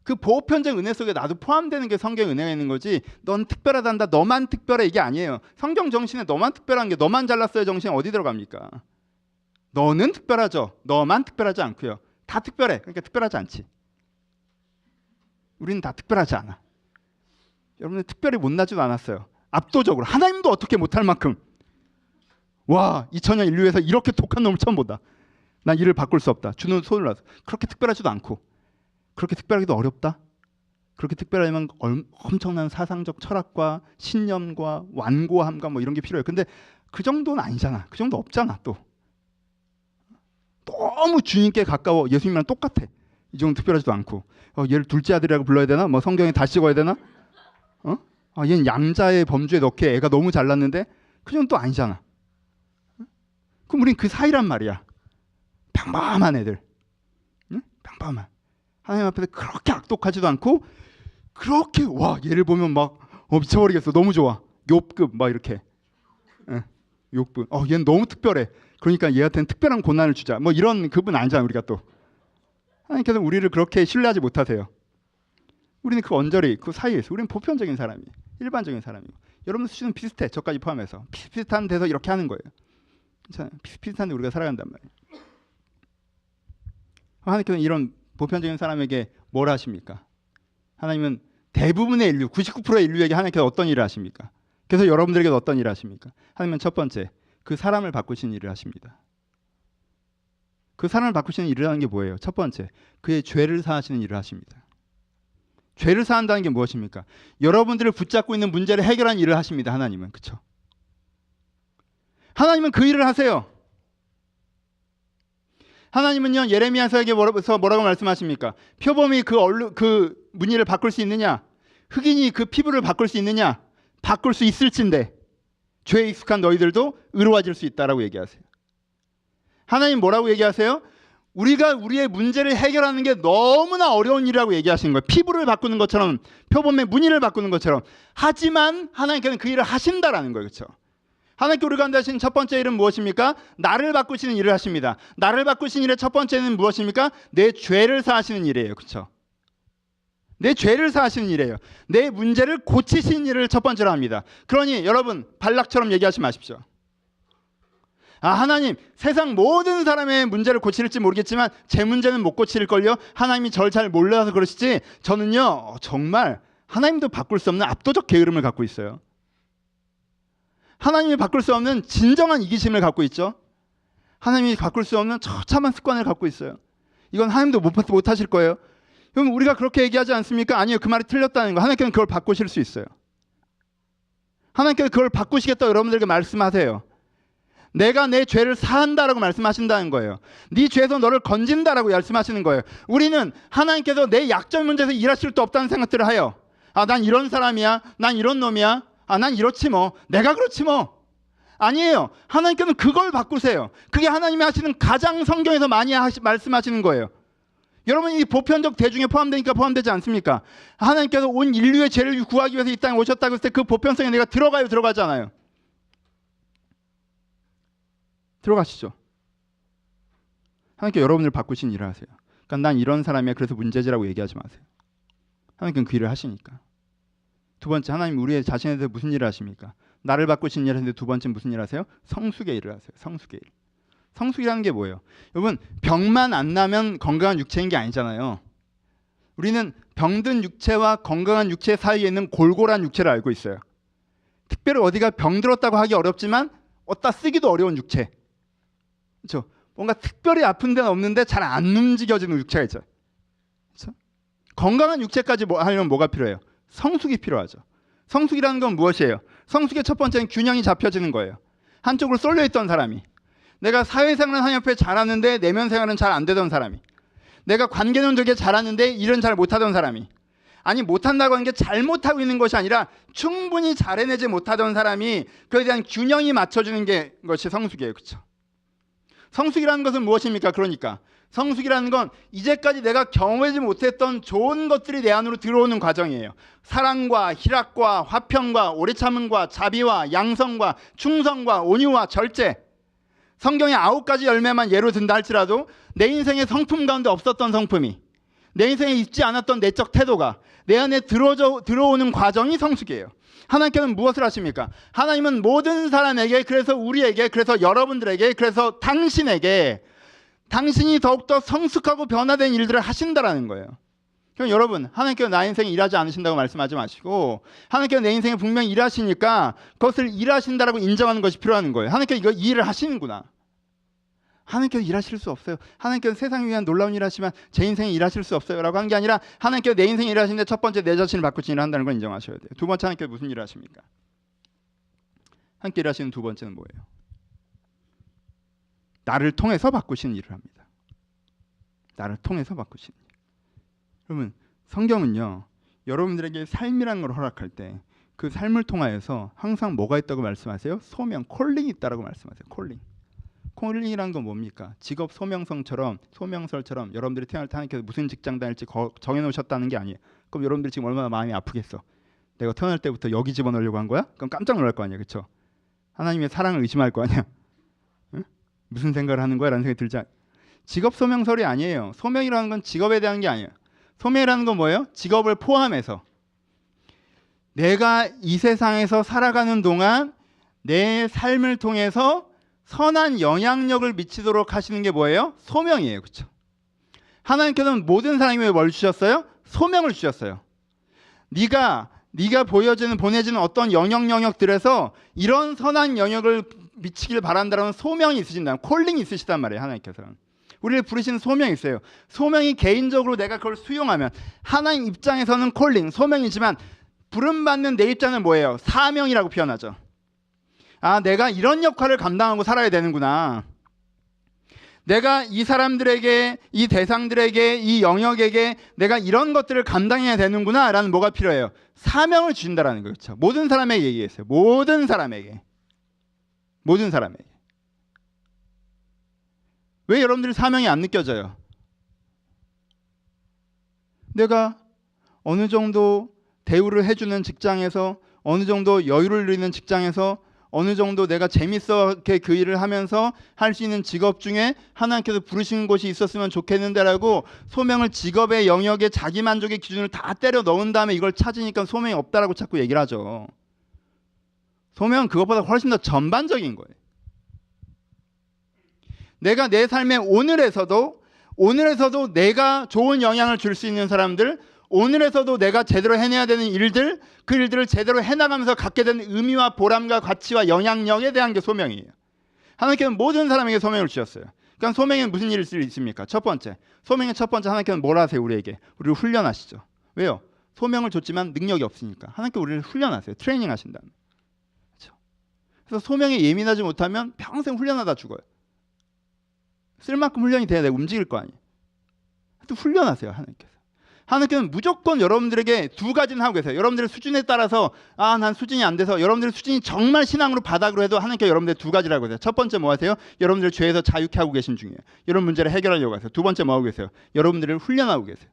그 보편적 은혜 속에 나도 포함되는 게 성경의 은혜가 있는 거지, 넌 특별하단다, 너만 특별해, 이게 아니에요. 성경 정신에 너만 특별한 게, 너만 잘났어요 정신에 어디 들어갑니까? 너는 특별하죠. 너만 특별하지 않고요. 다 특별해. 그러니까 특별하지 않지. 우리는 다 특별하지 않아. 여러분들 특별히 못나지도 않았어요. 압도적으로 하나님도 어떻게 못할 만큼, 와, 2000년 인류에서 이렇게 독한 놈을 처음 본다. 난 이를 바꿀 수 없다. 주는 손을 놔서. 그렇게 특별하지도 않고, 그렇게 특별하기도 어렵다. 그렇게 특별하면 엄청난 사상적 철학과 신념과 완고함과 뭐 이런 게 필요해요. 근데 그 정도는 아니잖아. 그 정도 없잖아. 또 너무 주님께 가까워. 예수님이랑 똑같아. 이 정도 특별하지도 않고, 얘를 둘째 아들이라고 불러야 되나? 뭐 성경에 다시 찍어야 되나? 얘는 양자의 범주에 넣기에 애가 너무 잘났는데 그 정도 또 아니잖아. 그럼 우린 그 사이란 말이야. 평범한 애들, 응? 평범한. 하나님 앞에서 그렇게 악독하지도 않고, 그렇게 와, 얘를 보면 막 미쳐버리겠어. 너무 좋아. 욥급 막 이렇게. 욥은 얘는 너무 특별해. 그러니까 얘한테는 특별한 고난을 주자. 뭐 이런 그분 아니잖아요. 우리가 또 하나님께서 우리를 그렇게 신뢰하지 못하세요. 우리는 그 언저리 그 사이에서 우리는 보편적인 사람이 일반적인 사람이고 여러분 수준은 비슷해. 저까지 포함해서 비슷한 데서 이렇게 하는 거예요. 괜찮아요. 비슷한데 우리가 살아간단 말이에요. 하나님께서는 이런 보편적인 사람에게 뭘 하십니까? 하나님은 대부분의 인류 99%의 인류에게 하나님께서 어떤 일을 하십니까? 그래서 여러분들에게 어떤 일을 하십니까? 하나님은 첫 번째 그 사람을 바꾸시는 일을 하십니다. 그 사람을 바꾸시는 일을 하는 게 뭐예요? 첫 번째 그의 죄를 사하시는 일을 하십니다. 죄를 사한다는 게 무엇입니까? 여러분들을 붙잡고 있는 문제를 해결하는 일을 하십니다. 하나님은. 그렇죠? 하나님은 그 일을 하세요. 하나님은요 예레미야서에게 뭐라고 말씀하십니까? 표범이 그 무늬를 바꿀 수 있느냐? 흑인이 그 피부를 바꿀 수 있느냐? 바꿀 수 있을진데 죄에 익숙한 너희들도 의로워질 수 있다라고 얘기하세요. 하나님 뭐라고 얘기하세요? 우리가 우리의 문제를 해결하는 게 너무나 어려운 일이라고 얘기하시는 거예요. 피부를 바꾸는 것처럼 표범의 무늬를 바꾸는 것처럼. 하지만 하나님께서는 그 일을 하신다라는 거예요. 그렇죠? 하나님께 우리가 한다 하시는 첫 번째 일은 무엇입니까? 나를 바꾸시는 일을 하십니다. 나를 바꾸시는 일의 첫 번째는 무엇입니까? 내 죄를 사하시는 일이에요. 그렇죠? 내 죄를 사하시는 일이에요. 내 문제를 고치시는 일을 첫 번째로 합니다. 그러니 여러분 발락처럼 얘기하지 마십시오. 하나님 세상 모든 사람의 문제를 고칠지 모르겠지만 제 문제는 못 고칠걸요. 하나님이 저를 잘 몰라서 그러시지 저는요 정말 하나님도 바꿀 수 없는 압도적 게으름을 갖고 있어요. 하나님이 바꿀 수 없는 진정한 이기심을 갖고 있죠. 하나님이 바꿀 수 없는 처참한 습관을 갖고 있어요. 이건 하나님도 못 하실 거예요. 그럼 우리가 그렇게 얘기하지 않습니까? 아니요, 그 말이 틀렸다는 거. 하나님께서는 그걸 바꾸실 수 있어요. 하나님께서 그걸 바꾸시겠다고 여러분들에게 말씀하세요. 내가 내 죄를 사한다라고 말씀하신다는 거예요. 네 죄에서 너를 건진다라고 말씀하시는 거예요. 우리는 하나님께서 내 약점 문제에서 일하실 수 없다는 생각들을 해요. 난 이런 사람이야. 난 이런 놈이야. 난 이렇지 뭐. 내가 그렇지 뭐. 아니에요. 하나님께서는 그걸 바꾸세요. 그게 하나님이 하시는 가장 성경에서 많이 말씀하시는 거예요. 여러분 이 보편적 대중에 포함되니까 포함되지 않습니까? 하나님께서 온 인류의 죄를 구하기 위해서 이 땅에 오셨다고 했을 때 그 보편성에 내가 들어가지 않아요? 들어가시죠. 하나님께 여러분을 바꾸신 일을 하세요. 그러니까 난 이런 사람이야 그래서 문제지라고 얘기하지 마세요. 하나님께는 그 일을 하시니까. 두 번째, 하나님 우리의 자신에 대해서 무슨 일을 하십니까? 나를 바꾸신 일을 하는데 두 번째 무슨 일을 하세요? 성숙의 일을 하세요. 성숙의 일. 성숙이라는 게 뭐예요? 여러분 병만 안 나면 건강한 육체인 게 아니잖아요. 우리는 병든 육체와 건강한 육체 사이에 있는 골골한 육체를 알고 있어요. 특별히 어디가 병들었다고 하기 어렵지만 어디다 쓰기도 어려운 육체. 그렇죠? 뭔가 특별히 아픈 데는 없는데 잘 안 움직여지는 육체가 있죠. 그렇죠? 건강한 육체까지 하려면 뭐가 필요해요? 성숙이 필요하죠. 성숙이라는 건 무엇이에요? 성숙의 첫 번째는 균형이 잡혀지는 거예요. 한쪽으로 쏠려 있던 사람이, 내가 사회생활은 한 옆에 잘하는데 내면 생활은 잘 안 되던 사람이, 내가 관계는 되게 잘하는데 일은 잘 못하던 사람이, 아니 못한다고 하는 게 잘못하고 있는 것이 아니라 충분히 잘 해내지 못하던 사람이 그에 대한 균형이 맞춰주는 게 것이 성숙이에요. 그렇죠? 성숙이라는 것은 무엇입니까? 그러니까 성숙이라는 건 이제까지 내가 경험하지 못했던 좋은 것들이 내 안으로 들어오는 과정이에요. 사랑과 희락과 화평과 오래 참음과 자비와 양성과 충성과 온유와 절제. 성경의 9가지 열매만 예로 든다 할지라도 내 인생의 성품 가운데 없었던 성품이, 내 인생에 있지 않았던 내적 태도가 내 안에 들어오는 과정이 성숙이에요. 하나님께서는 무엇을 하십니까? 하나님은 모든 사람에게, 그래서 우리에게, 그래서 여러분들에게, 그래서 당신에게, 당신이 더욱더 성숙하고 변화된 일들을 하신다라는 거예요. 그럼 여러분, 하나님께서 나 인생에 일하지 않으신다고 말씀하지 마시고, 하나님께서 내 인생에 분명히 일하시니까 그것을 일하신다라고 인정하는 것이 필요한 거예요. 하나님께서 이거 일을 하시는구나. 하나님께서 일하실 수 없어요. 하나님께서 세상을 위한 놀라운 일을 하시면 제 인생에 일하실 수 없어요 라고 한 게 아니라, 하나님께서 내 인생에 일하시는데 첫 번째 내 자신을 바꾸신 일을 한다는 걸 인정하셔야 돼요. 두 번째, 하나님께서 무슨 일을 하십니까? 하나님께 일하시는 두 번째는 뭐예요? 나를 통해서 바꾸시는 일을 합니다. 나를 통해서 바꾸시는 일. 여러분, 성경은요, 여러분들에게 삶이라는 걸 허락할 때 그 삶을 통하여서 항상 뭐가 있다고 말씀하세요? 소명, 콜링이 있다고 말씀하세요. 콜링이란 건 뭡니까? 직업 소명설처럼 여러분들이 태어날 때 하나님께서 무슨 직장 다닐지 정해놓으셨다는 게 아니에요. 그럼 여러분들이 지금 얼마나 마음이 아프겠어. 내가 태어날 때부터 여기 집어넣으려고 한 거야? 그럼 깜짝 놀랄 거 아니에요. 그렇죠? 하나님의 사랑을 의심할 거 아니야. 응? 무슨 생각을 하는 거야? 라는 생각이 들지. 직업 소명설이 아니에요. 소명이라는 건 직업에 대한 게 아니에요. 소명이라는 건 뭐예요? 직업을 포함해서 내가 이 세상에서 살아가는 동안 내 삶을 통해서 선한 영향력을 미치도록 하시는 게 뭐예요? 소명이에요. 그렇죠? 하나님께서는 모든 사람에게 뭘 주셨어요? 소명을 주셨어요. 네가 보내지는 어떤 영역들에서 이런 선한 영역을 미치길 바란다는 소명이 있으신다. 콜링이 있으시단 말이에요. 하나님께서는. 우리를 부르시는 소명이 있어요. 소명이 개인적으로 내가 그걸 수용하면 하나님 입장에서는 콜링, 소명이지만 부름받는 내 입장은 뭐예요? 사명이라고 표현하죠. 아, 내가 이런 역할을 감당하고 살아야 되는구나. 내가 이 사람들에게, 이 대상들에게, 이 영역에게 내가 이런 것들을 감당해야 되는구나 라는 뭐가 필요해요? 사명을 주신다라는 거죠. 그렇죠? 모든 사람에게 얘기했어요. 모든 사람에게. 왜 여러분들이 사명이 안 느껴져요? 내가 어느 정도 대우를 해주는 직장에서, 어느 정도 여유를 누리는 직장에서, 어느 정도 내가 재밌게 그 일을 하면서 할 수 있는 직업 중에 하나님께서 부르신 곳이 있었으면 좋겠는데라고 소명을 직업의 영역에 자기 만족의 기준을 다 때려 넣은 다음에 이걸 찾으니까 소명이 없다라고 자꾸 얘기를 하죠. 소명은 그것보다 훨씬 더 전반적인 거예요. 내가 내 삶의 오늘에서도 내가 좋은 영향을 줄 수 있는 사람들, 오늘에서도 내가 제대로 해내야 되는 일들, 그 일들을 제대로 해나가면서 갖게 되는 의미와 보람과 가치와 영향력에 대한 게 소명이에요. 하나님께서는 모든 사람에게 소명을 주셨어요. 그러니까 소명에는 무슨 일이 있습니까? 첫 번째, 소명의 첫 번째, 하나님께서는 뭘 하세요? 우리를 훈련하시죠. 왜요? 소명을 줬지만 능력이 없으니까 하나님께서 우리를 훈련하세요. 트레이닝 하신다는. 그렇죠? 그래서 소명에 예민하지 못하면 평생 훈련하다 죽어요. 쓸 만큼 훈련이 돼야 돼. 움직일 거 아니에요. 또 훈련하세요. 하나님께서는 무조건 여러분들에게 두 가지는 하고 계세요. 여러분들의 수준에 따라서 난 수준이 안 돼서, 여러분들의 수준이 정말 신앙으로 바닥으로 해도 하나님께서 여러분들 두 가지를 하고 계세요. 첫 번째 뭐 하세요? 여러분들 죄에서 자유케 하고 계신 중이에요. 이런 문제를 해결하려고 하세요. 두 번째 뭐 하고 계세요? 여러분들을 훈련하고 계세요.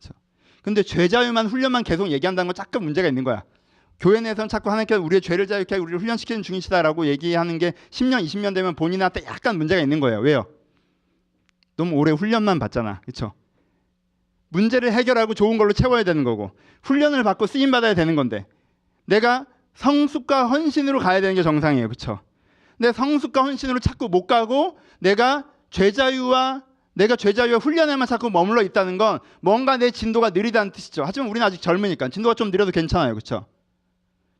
그렇죠? 근데 죄 자유만 훈련만 계속 얘기한다는 건 잠깐 문제가 있는 거야. 교회 내에서는 자꾸 하나님께서 우리의 죄를 자유케 하고 우리를 훈련시키는 중이시다라고 얘기하는 게 10년, 20년 되면 본인한테 약간 문제가 있는 거예요. 왜요? 너무 오래 훈련만 받잖아. 그렇죠? 문제를 해결하고 좋은 걸로 채워야 되는 거고, 훈련을 받고 쓰임 받아야 되는 건데, 내가 성숙과 헌신으로 가야 되는 게 정상이에요. 그렇죠? 근데 성숙과 헌신으로 자꾸 못 가고 내가 죄자유와 훈련에만 자꾸 머물러 있다는 건 뭔가 내 진도가 느리다는 뜻이죠. 하지만 우리는 아직 젊으니까 진도가 좀 느려도 괜찮아요. 그렇죠?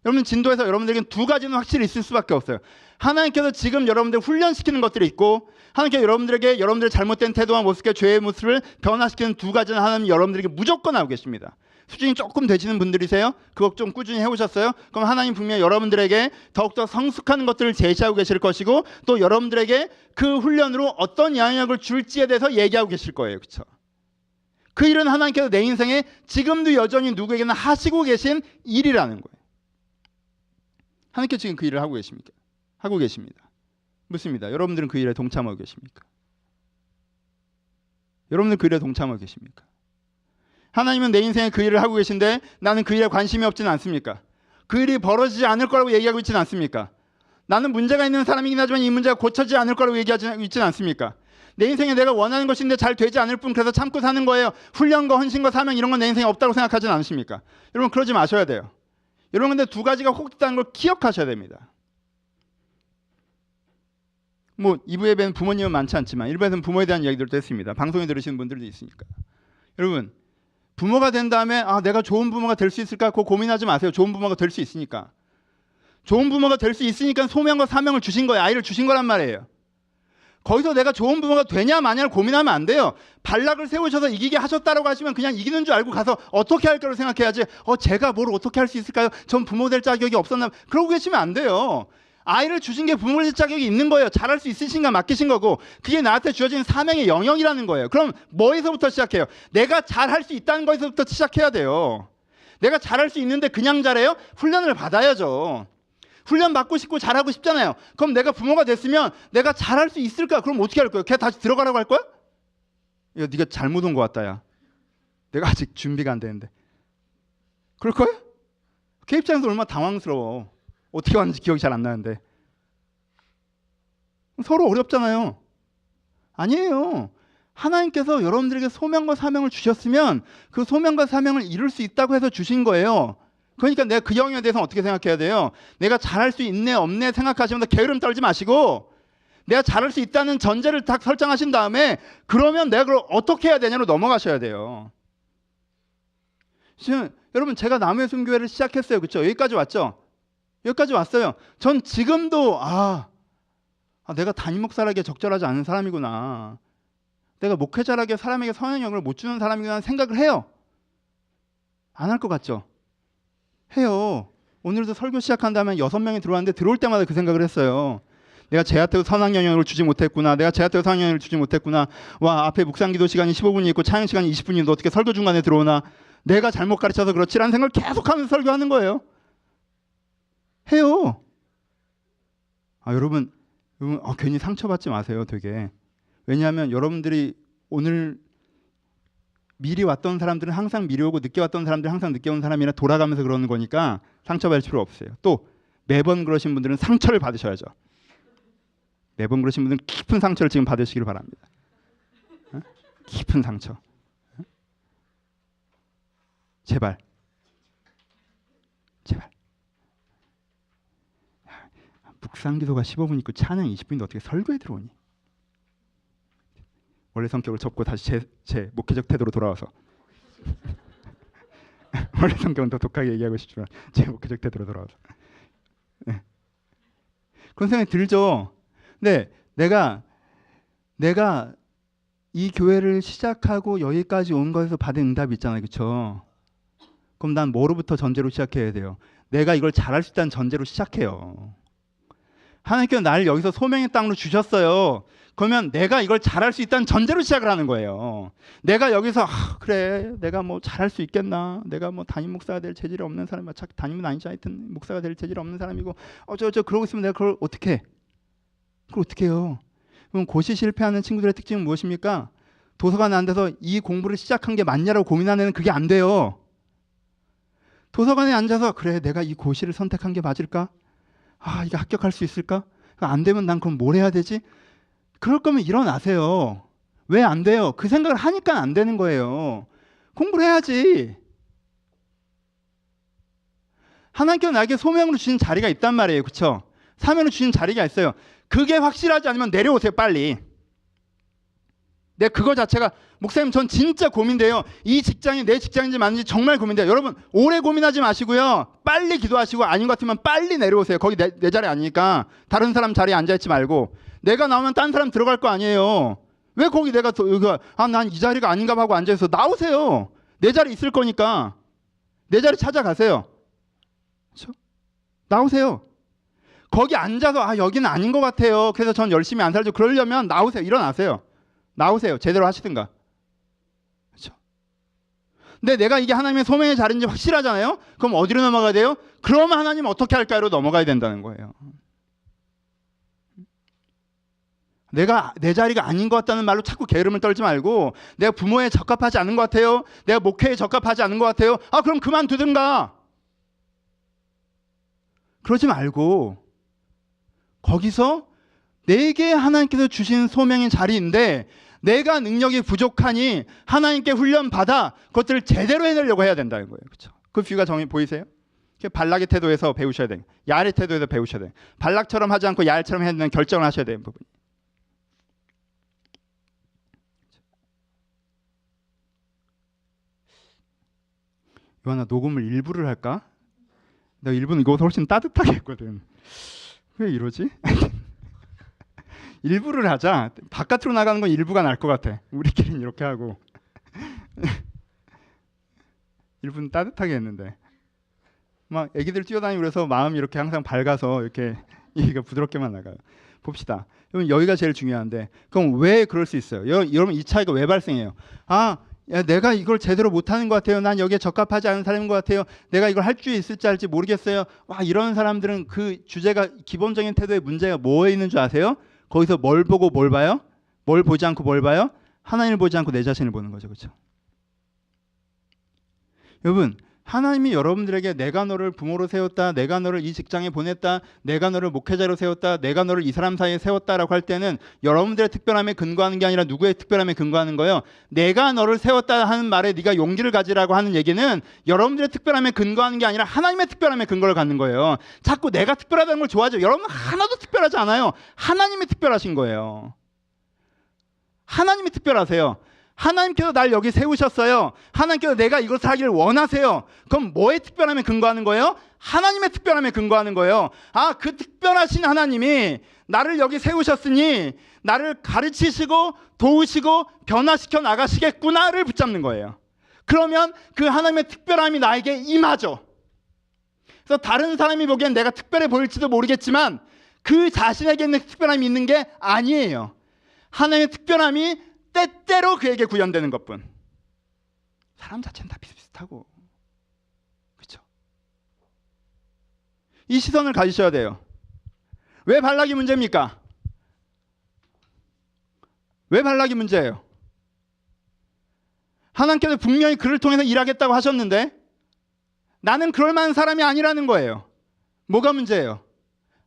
여러분, 진도에서 여러분들에게는 두 가지는 확실히 있을 수밖에 없어요. 하나님께서 지금 여러분들 훈련시키는 것들이 있고, 하나님께서 여러분들에게 여러분들의 잘못된 태도와 모습과 죄의 모습을 변화시키는 두 가지는 하나님 여러분들에게 무조건 하고 계십니다. 수준이 조금 되시는 분들이세요? 그거 좀 꾸준히 해오셨어요? 그럼 하나님 분명히 여러분들에게 더욱더 성숙한 것들을 제시하고 계실 것이고, 또 여러분들에게 그 훈련으로 어떤 영향력을 줄지에 대해서 얘기하고 계실 거예요. 그렇죠? 그 일은 하나님께서 내 인생에 지금도 여전히 누구에게나 하시고 계신 일이라는 거예요. 하나님께서 지금 그 일을 하고 계십니까? 하고 계십니다. 묻습니다. 여러분들은 그 일에 동참하고 계십니까? 여러분들 그 일에 동참하고 계십니까? 하나님은 내 인생에 그 일을 하고 계신데 나는 그 일에 관심이 없지는 않습니까? 그 일이 벌어지지 않을 거라고 얘기하고 있지는 않습니까? 나는 문제가 있는 사람이긴 하지만 이 문제가 고쳐지지 않을 거라고 얘기하고 있지는 않습니까? 내 인생에 내가 원하는 것인데 잘 되지 않을 뿐 그래서 참고 사는 거예요. 훈련과 헌신과 사명 이런 건 내 인생에 없다고 생각하지는 않으십니까? 여러분, 그러지 마셔야 돼요. 여러분, 근데 두 가지가 혹 있다는 걸 기억하셔야 됩니다. 뭐 2부 예배는 부모님은 많지 않지만 1부에서는 부모에 대한 이야기들도 했습니다. 방송에 들으시는 분들도 있으니까. 여러분, 부모가 된 다음에 내가 좋은 부모가 될 수 있을까? 그거 고민하지 마세요. 좋은 부모가 될 수 있으니까. 좋은 부모가 될 수 있으니까 소명과 사명을 주신 거예요. 아이를 주신 거란 말이에요. 거기서 내가 좋은 부모가 되냐 마냐를 고민하면 안 돼요. 반락을 세우셔서 이기게 하셨다라고 하시면 그냥 이기는 줄 알고 가서 어떻게 할 거라고 생각해야지. 제가 뭘 어떻게 할 수 있을까요? 전 부모 될 자격이 없었나? 그러고 계시면 안 돼요. 아이를 주신 게 부모 될 자격이 있는 거예요. 잘할 수 있으신가 맡기신 거고, 그게 나한테 주어진 사명의 영역이라는 거예요. 그럼 뭐에서부터 시작해요? 내가 잘할 수 있다는 거에서부터 시작해야 돼요. 내가 잘할 수 있는데 그냥 잘해요? 훈련을 받아야죠. 훈련 받고 싶고 잘하고 싶잖아요. 그럼 내가 부모가 됐으면 내가 잘할 수 있을까? 그럼 어떻게 할 거예요? 걔 다시 들어가라고 할 거야? 야, 네가 잘못 온 것 같다, 야. 내가 아직 준비가 안 되는데. 그럴 거야? 걔 입장에서 얼마나 당황스러워. 어떻게 왔는지 기억이 잘 안 나는데. 서로 어렵잖아요. 아니에요. 하나님께서 여러분들에게 소명과 사명을 주셨으면 그 소명과 사명을 이룰 수 있다고 해서 주신 거예요. 그러니까 내가 그 영역에 대해서는 어떻게 생각해야 돼요? 내가 잘할 수 있네 없네 생각하시면서 게으름 떨지 마시고, 내가 잘할 수 있다는 전제를 딱 설정하신 다음에 그러면 내가 그걸 어떻게 해야 되냐로 넘어가셔야 돼요. 지금 여러분, 제가 남의 순교회를 시작했어요. 그렇죠? 여기까지 왔죠? 여기까지 왔어요. 전 지금도 내가 담임 목사라기에 적절하지 않은 사람이구나, 내가 목회자라기에 사람에게 선행력을 못 주는 사람이구나 생각을 해요. 안 할 것 같죠? 해요. 오늘도 설교 시작한다면 6명이 들어왔는데 들어올 때마다 그 생각을 했어요. 내가 쟤한테도 선한 영향을 주지 못했구나. 내가 쟤한테도 선한 영향을 주지 못했구나. 와, 앞에 묵상기도 시간이 15분이 있고 찬양 시간이 20분인데 어떻게 설교 중간에 들어오나. 내가 잘못 가르쳐서 그렇지라는 생각을 계속하면서 설교하는 거예요. 해요. 여러분 괜히 상처받지 마세요. 되게. 왜냐하면 여러분들이 오늘 미리 왔던 사람들은 항상 미리 오고 늦게 왔던 사람들은 항상 늦게 온 사람이라 돌아가면서 그러는 거니까 상처받을 필요 없어요. 또 매번 그러신 분들은 상처를 받으셔야죠. 매번 그러신 분들은 깊은 상처를 지금 받으시길 바랍니다. 깊은 상처. 제발. 묵상기도가 15분 있고 찬양 20분인데 어떻게 설교에 들어오니? 원래 성격을 접고 다시 제 목회적 태도로 돌아와서 원래 성격은 더 독하게 얘기하고 싶지만 제 목회적 태도로 돌아와서 그런 생각이 들죠. 근데 내가 이 교회를 시작하고 여기까지 온 거에서 받은 응답이 있잖아요. 그렇죠? 그럼 난 뭐로부터 전제로 시작해야 돼요? 내가 이걸 잘할 수 있다는 전제로 시작해요. 하나님께서 나를 여기서 소명의 땅으로 주셨어요. 그러면 내가 이걸 잘할 수 있다는 전제로 시작을 하는 거예요. 내가 여기서 그래 내가 뭐 잘할 수 있겠나, 내가 뭐 담임 목사가 될 체질이 없는 사람이야. 담임은 아니지, 하여튼 목사가 될 체질이 없는 사람이고 그러고 있으면 내가 그걸 어떻게 해? 그걸 어떻게 해요? 그럼 고시 실패하는 친구들의 특징은 무엇입니까? 도서관에 앉아서 이 공부를 시작한 게 맞냐라고 고민하는 애는 그게 안 돼요. 도서관에 앉아서 그래 내가 이 고시를 선택한 게 맞을까? 이게 합격할 수 있을까? 안 되면 난 그럼 뭘 해야 되지? 그럴 거면 일어나세요. 왜 안 돼요? 그 생각을 하니까 안 되는 거예요. 공부를 해야지. 하나님께서 나에게 소명으로 주신 자리가 있단 말이에요. 그렇죠? 사명으로 주신 자리가 있어요. 그게 확실하지 않으면 내려오세요. 빨리. 그거 자체가 목사님 전 진짜 고민돼요. 이 직장이 내 직장인지 맞는지 정말 고민돼요. 여러분 오래 고민하지 마시고요. 빨리 기도하시고 아닌 것 같으면 빨리 내려오세요. 거기 내 자리 아니니까. 다른 사람 자리에 앉아있지 말고. 내가 나오면 딴 사람 들어갈 거 아니에요. 왜 거기 내가 난 이 자리가 아닌가 하고 앉아있어. 나오세요. 내 자리 있을 거니까. 내 자리 찾아가세요. 그렇죠? 나오세요. 거기 앉아서 여기는 아닌 것 같아요. 그래서 전 열심히 안 살죠. 그러려면 나오세요. 일어나세요. 나오세요. 제대로 하시든가. 그렇죠? 근데 내가 이게 하나님의 소명의 자리인지 확실하잖아요. 그럼 어디로 넘어가야 돼요? 그럼 하나님 어떻게 할까요?로 넘어가야 된다는 거예요. 내가 내 자리가 아닌 것 같다는 말로 자꾸 게으름을 떨지 말고, 내가 부모에 적합하지 않은 것 같아요. 내가 목회에 적합하지 않은 것 같아요. 그럼 그만두든가. 그러지 말고 거기서 내게 하나님께서 주신 소명의 자리인데 내가 능력이 부족하니 하나님께 훈련받아 그것들을 제대로 해내려고 해야 된다는 거예요. 그렇죠? 그 뷰가 보이세요? 발락의 태도에서 배우셔야 돼요. 야알의 태도에서 배우셔야 돼요. 발락처럼 하지 않고 야알처럼 해야 되는 결정을 하셔야 되는 부분이. 요한아, 녹음을 일부를 할까? 내가 일부는 이거 훨씬 따뜻하게 했거든. 왜 이러지? 일부를 하자. 바깥으로 나가는 건 일부가 날 것 같아. 우리끼리는 이렇게 하고. 일부는 따뜻하게 했는데 막 애기들 뛰어다니고 그래서 마음이 이렇게 항상 밝아서 이렇게 얘기가 부드럽게만 나가요. 봅시다. 여러분 여기가 제일 중요한데, 그럼 왜 그럴 수 있어요? 여러분 이 차이가 왜 발생해요? 내가 이걸 제대로 못하는 것 같아요. 난 여기에 적합하지 않은 사람인 것 같아요. 내가 이걸 할 수 있을지 할지 모르겠어요. 이런 사람들은 그 주제가 기본적인 태도의 문제가 뭐에 있는 줄 아세요? 거기서 뭘 보고 뭘 봐요? 뭘 보지 않고 뭘 봐요? 하나님을 보지 않고 내 자신을 보는 거죠. 그렇죠? 여러분 하나님이 여러분들에게 내가 너를 부모로 세웠다, 내가 너를 이 직장에 보냈다, 내가 너를 목회자로 세웠다, 내가 너를 이 사람 사이에 세웠다라고 할 때는 여러분들의 특별함에 근거하는 게 아니라 누구의 특별함에 근거하는 거예요. 내가 너를 세웠다 하는 말에 네가 용기를 가지라고 하는 얘기는 여러분들의 특별함에 근거하는 게 아니라 하나님의 특별함에 근거를 갖는 거예요. 자꾸 내가 특별하다는 걸 좋아하죠. 여러분 하나도 특별하지 않아요. 하나님이 특별하신 거예요. 하나님이 특별하세요. 하나님께서 날 여기 세우셨어요. 하나님께서 내가 이것을 하기를 원하세요. 그럼 뭐에 특별함에 근거하는 거예요? 하나님의 특별함에 근거하는 거예요. 아, 그 특별하신 하나님이 나를 여기 세우셨으니 나를 가르치시고 도우시고 변화시켜 나가시겠구나를 붙잡는 거예요. 그러면 그 하나님의 특별함이 나에게 임하죠. 그래서 다른 사람이 보기엔 내가 특별해 보일지도 모르겠지만 그 자신에게 있는 특별함이 있는 게 아니에요. 하나님의 특별함이 때때로 그에게 구현되는 것뿐. 사람 자체는 다 비슷비슷하고, 그렇죠? 이 시선을 가지셔야 돼요. 왜 발락이 문제입니까? 왜 발락이 문제예요? 하나님께서 분명히 그를 통해서 일하겠다고 하셨는데 나는 그럴 만한 사람이 아니라는 거예요. 뭐가 문제예요?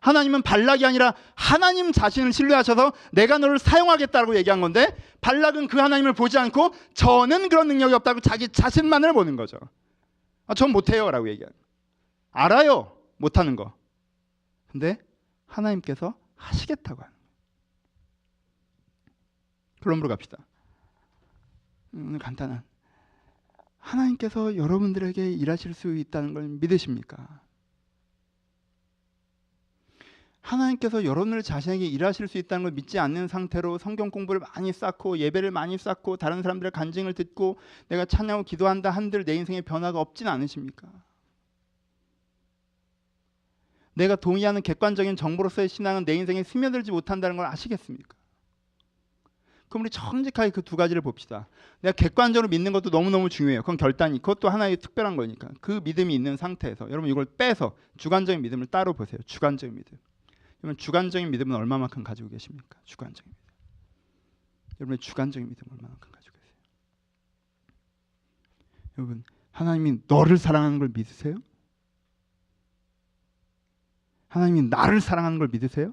하나님은 발락이 아니라 하나님 자신을 신뢰하셔서 내가 너를 사용하겠다고 얘기한 건데 발락은 그 하나님을 보지 않고 저는 그런 능력이 없다고 자기 자신만을 보는 거죠. 아, 전 못해요 라고 얘기해요. 알아요 못하는 거. 근데 하나님께서 하시겠다고 하는 거예요. 결론으로 갑시다. 오늘 간단한, 하나님께서 여러분들에게 일하실 수 있다는 걸 믿으십니까? 하나님께서 여러분들 자신에게 일하실 수 있다는 걸 믿지 않는 상태로 성경 공부를 많이 쌓고 예배를 많이 쌓고 다른 사람들의 간증을 듣고 내가 찬양하고 기도한다 한들 내 인생에 변화가 없진 않으십니까? 내가 동의하는 객관적인 정보로서의 신앙은 내 인생에 스며들지 못한다는 걸 아시겠습니까? 그럼 우리 정직하게 그 두 가지를 봅시다. 내가 객관적으로 믿는 것도 너무너무 중요해요. 그건 결단이, 그것도 하나의 특별한 거니까. 그 믿음이 있는 상태에서 여러분 이걸 빼서 주관적인 믿음을 따로 보세요. 주관적인 믿음. 여러분 주관적인 믿음은 얼마만큼 가지고 계십니까? 주관적인 믿음. 여러분의 주관적인 믿음 얼마만큼 가지고 계세요? 여러분 하나님이 너를 사랑하는 걸 믿으세요? 하나님이 나를 사랑하는 걸 믿으세요?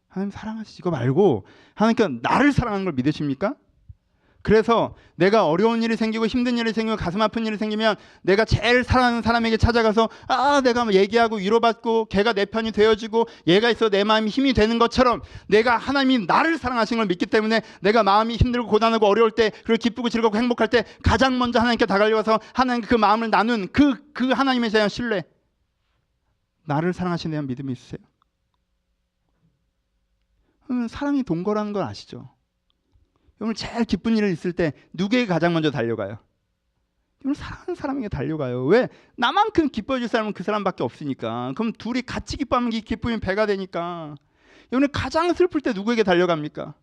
하나님 사랑하시지 이거 말고 하나님께서 나를 사랑하는 걸 믿으십니까? 그래서 내가 어려운 일이 생기고 힘든 일이 생기고 가슴 아픈 일이 생기면 내가 제일 사랑하는 사람에게 찾아가서 내가 얘기하고 위로받고 걔가 내 편이 되어주고 얘가 있어 내 마음이 힘이 되는 것처럼 내가 하나님이 나를 사랑하시는 걸 믿기 때문에 내가 마음이 힘들고 고단하고 어려울 때 그리고 기쁘고 즐겁고 행복할 때 가장 먼저 하나님께 다가려서 하나님께 그 마음을 나눈 그 하나님에 대한 신뢰, 나를 사랑하시는 데 대한 믿음이 있으세요? 사랑이 동거라는 걸 아시죠? 여러분 제일 기쁜 일이 있을 때 누구에게 가장 먼저 달려가요? 여러분 사랑하는 사람에게 달려가요. 왜? 나만큼 기뻐해줄 사람은 그 사람밖에 없으니까. 그럼 둘이 같이 기뻐하면 이 기쁨이 배가 되니까. 여러분 가장 슬플 때 누구에게 달려갑니까?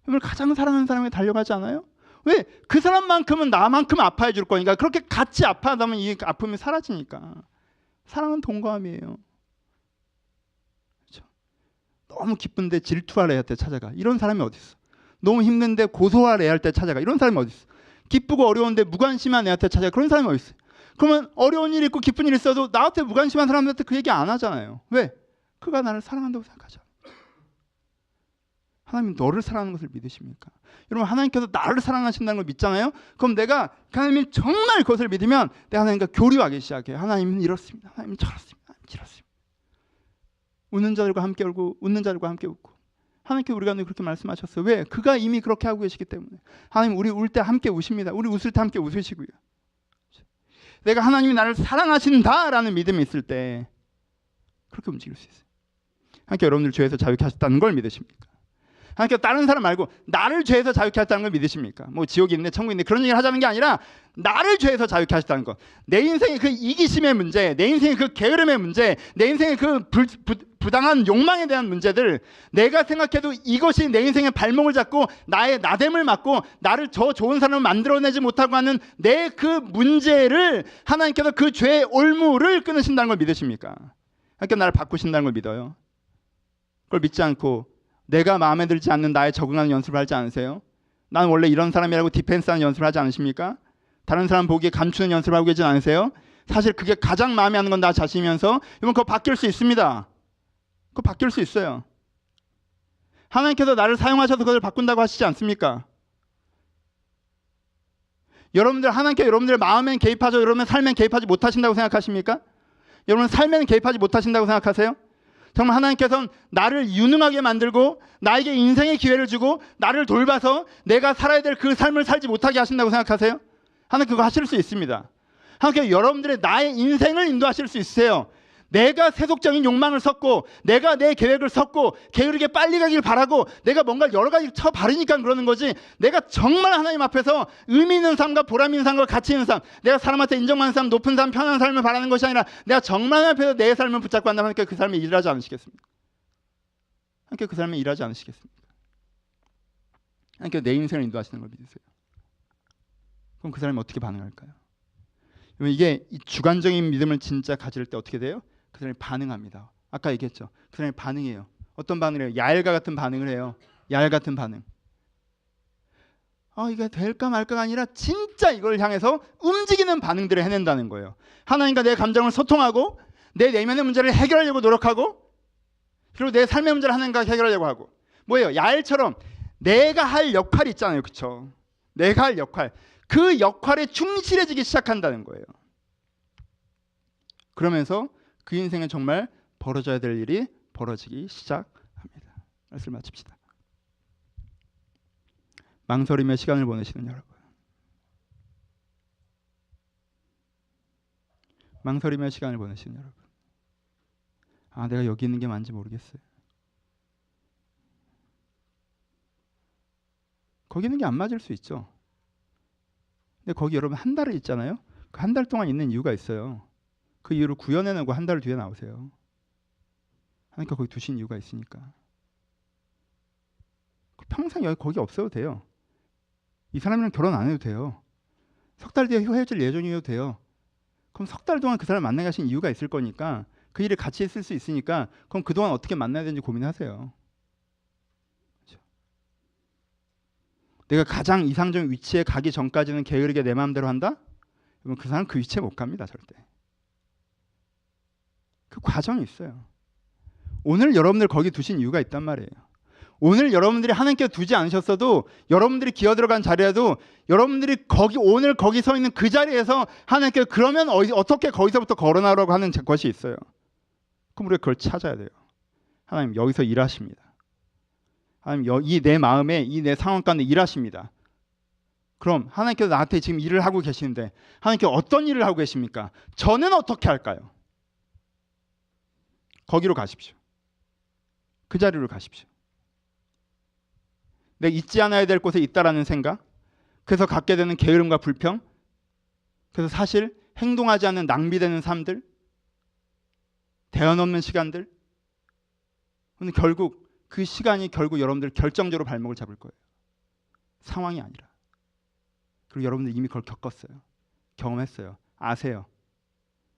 여러분 가장 사랑하는 사람에게 달려가지 않아요? 왜? 그 사람만큼은 나만큼 아파해 줄 거니까. 그렇게 같이 아파하다면 이 아픔이 사라지니까. 사랑은 동거함이에요. 너무 기쁜데 질투할 애한테 찾아가. 이런 사람이 어디 있어? 너무 힘든데 고소할 애할 때 찾아가. 이런 사람이 어디 있어? 기쁘고 어려운데 무관심한 애한테 찾아가. 그런 사람이 어디 있어? 그러면 어려운 일 있고 기쁜 일 있어도 나한테 무관심한 사람들한테 그 얘기 안 하잖아요. 왜? 그가 나를 사랑한다고 생각하죠. 하나님 너를 사랑하는 것을 믿으십니까? 여러분 하나님께서 나를 사랑하신다는 걸 믿잖아요. 그럼 내가 하나님이 정말 그것을 믿으면 내가 하나님과 교류하기 시작해요. 하나님은 이렇습니다. 하나님은 저렇습니다. 하나님은 이렇습니다. 웃는 자들과 함께 울고 웃는 자들과 함께 웃고. 하나님께 우리가 그렇게 말씀하셨어요. 왜? 그가 이미 그렇게 하고 계시기 때문에. 하나님 우리 울 때 함께 우십니다. 우리 웃을 때 함께 웃으시고요. 내가 하나님이 나를 사랑하신다라는 믿음이 있을 때 그렇게 움직일 수 있어요. 하나님께 여러분들 죄에서 자유케 하셨다는 걸 믿으십니까? 하나님께 다른 사람 말고 나를 죄에서 자유케 하셨다는 걸 믿으십니까? 뭐 지옥이 있네 천국이 있네 그런 얘기를 하자는 게 아니라 나를 죄에서 자유케 하셨다는 것. 내 인생의 그 이기심의 문제, 내 인생의 그 게으름의 문제, 내 인생의 그 부당한 욕망에 대한 문제들, 내가 생각해도 이것이 내 인생의 발목을 잡고 나의 나됨을 막고 나를 저 좋은 사람을 만들어내지 못하고 하는 내 그 문제를 하나님께서 그 죄의 올무를 끊으신다는 걸 믿으십니까? 하나님께서 나를 바꾸신다는 걸 믿어요. 그걸 믿지 않고 내가 마음에 들지 않는 나에 적응하는 연습을 하지 않으세요? 난 원래 이런 사람이라고 디펜스하는 연습을 하지 않으십니까? 다른 사람 보기에 감추는 연습을 하고 계시지 않으세요? 사실 그게 가장 마음에 하는 건 나 자신이면서 여러분 그거 바뀔 수 있습니다. 그거 바뀔 수 있어요. 하나님께서 나를 사용하셔서 그걸 바꾼다고 하시지 않습니까? 여러분들 하나님께 여러분들의 마음엔 개입하죠. 여러분의 삶엔 개입하지 못하신다고 생각하십니까? 여러분 삶에는 개입하지 못하신다고 생각하세요? 정말 하나님께서는 나를 유능하게 만들고 나에게 인생의 기회를 주고 나를 돌봐서 내가 살아야 될 그 삶을 살지 못하게 하신다고 생각하세요? 하나님 그거 하실 수 있습니다. 하나님께서 여러분들의 나의 인생을 인도하실 수 있으세요. 내가 세속적인 욕망을 섞고 내가 내 계획을 섞고 게으르게 빨리 가길 바라고 내가 뭔가 여러 가지 쳐바르니까 그러는 거지, 내가 정말 하나님 앞에서 의미 있는 삶과 보람 있는 삶과 가치 있는 삶, 내가 사람한테 인정받는 삶, 높은 삶, 편한 삶을 바라는 것이 아니라 내가 정말 하나님 앞에서 내 삶을 붙잡고 한다면 하나님께 그 삶에 일하지 않으시겠습니까? 하나님께 그 삶에 일하지 않으시겠습니까? 하나님께 내 인생을 인도하시는 걸 믿으세요. 그럼 그 사람이 어떻게 반응할까요? 이게 주관적인 믿음을 진짜 가질 때 어떻게 돼요? 그 사람이 반응합니다. 아까 얘기했죠. 그 사람이 반응해요. 어떤 반응을 해요? 야엘과 같은 반응을 해요. 야엘 같은 반응. 이게 될까 말까가 아니라 진짜 이걸 향해서 움직이는 반응들을 해낸다는 거예요. 하나님과 내 감정을 소통하고 내 내면의 문제를 해결하려고 노력하고 그리고 내 삶의 문제를 하나님과 해결하려고 하고. 뭐예요? 야엘처럼 내가 할 역할이 있잖아요. 그렇죠? 내가 할 역할. 그 역할에 충실해지기 시작한다는 거예요. 그러면서 그 인생에 정말 벌어져야 될 일이 벌어지기 시작합니다. 말씀 마칩시다. 망설이며 시간을 보내시는 여러분, 망설이며 시간을 보내시는 여러분, 내가 여기 있는 게 맞는지 모르겠어요. 거기 있는 게 안 맞을 수 있죠. 근데 거기 여러분 한 달을 있잖아요. 그 한 달 동안 있는 이유가 있어요. 그 이유를 구현해내고 한 달 뒤에 나오세요. 하나님께 거기 두신 이유가 있으니까. 평생 거기 없어도 돼요. 이 사람이랑 결혼 안 해도 돼요. 석 달 뒤에 헤어질 예정이어도 돼요. 그럼 석 달 동안 그 사람 만나게 하신 이유가 있을 거니까, 그 일을 같이 했을 수 있으니까, 그럼 그동안 어떻게 만나야 되는지 고민하세요. 그렇죠? 내가 가장 이상적인 위치에 가기 전까지는 게으르게 내 마음대로 한다? 그러면 그 사람 그 위치에 못 갑니다. 절대. 그 과정이 있어요. 오늘 여러분들 거기 두신 이유가 있단 말이에요. 오늘 여러분들이 하나님께 두지 않으셨어도, 여러분들이 기어들어간 자리에도 여러분들이 오늘 거기 서 있는 그 자리에서 하나님께 그러면 어떻게 거기서부터 걸어나오라고 하는 것이 있어요. 그럼 우리가 그걸 찾아야 돼요. 하나님 여기서 일하십니다. 하나님 이 내 마음에, 이 내 상황 가운데 일하십니다. 그럼 하나님께서 나한테 지금 일을 하고 계시는데 하나님께 어떤 일을 하고 계십니까? 저는 어떻게 할까요? 거기로 가십시오. 그 자리로 가십시오. 내가 있지 않아야 될 곳에 있다라는 생각, 그래서 갖게 되는 게으름과 불평, 그래서 사실 행동하지 않는 낭비되는 삶들, 대안 없는 시간들, 근데 결국 그 시간이 결국 여러분들 결정적으로 발목을 잡을 거예요. 상황이 아니라. 그리고 여러분들 이미 그걸 겪었어요. 경험했어요. 아세요.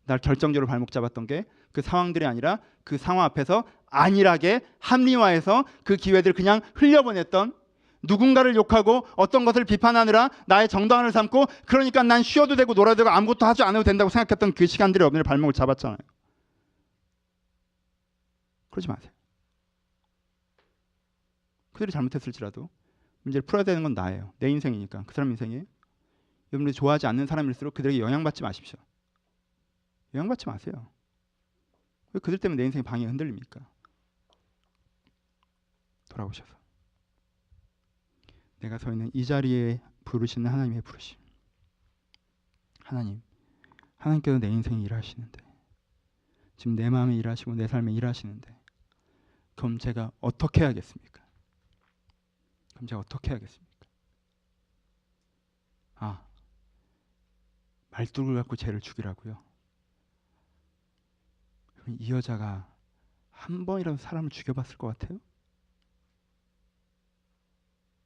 날 결정적으로 발목 잡았던 게 그 상황들이 아니라 그 상황 앞에서 안일하게 합리화해서 그 기회들을 그냥 흘려보냈던, 누군가를 욕하고 어떤 것을 비판하느라 나의 정당화를 삼고, 그러니까 난 쉬어도 되고 놀아도 되고 아무것도 하지 않아도 된다고 생각했던 그 시간들이 여러분의 발목을 잡았잖아요. 그러지 마세요. 그들이 잘못했을지라도 문제를 풀어야 되는 건 나예요. 내 인생이니까. 그 사람 인생이에요. 여러분들이 좋아하지 않는 사람일수록 그들에게 영향받지 마십시오. 영향받지 마세요. 왜 그들 때문에 내 인생의 방향이 흔들립니까? 돌아오셔서 내가 서 있는 이 자리에 부르시는 하나님의 부르심. 하나님께서 내 인생에 일하시는데, 지금 내 마음에 일하시고 내 삶에 일하시는데, 그럼 제가 어떻게 해야겠습니까? 말뚝을 갖고 쟤를 죽이라고요? 이 여자가 한 번이라도 사람을 죽여봤을 것 같아요?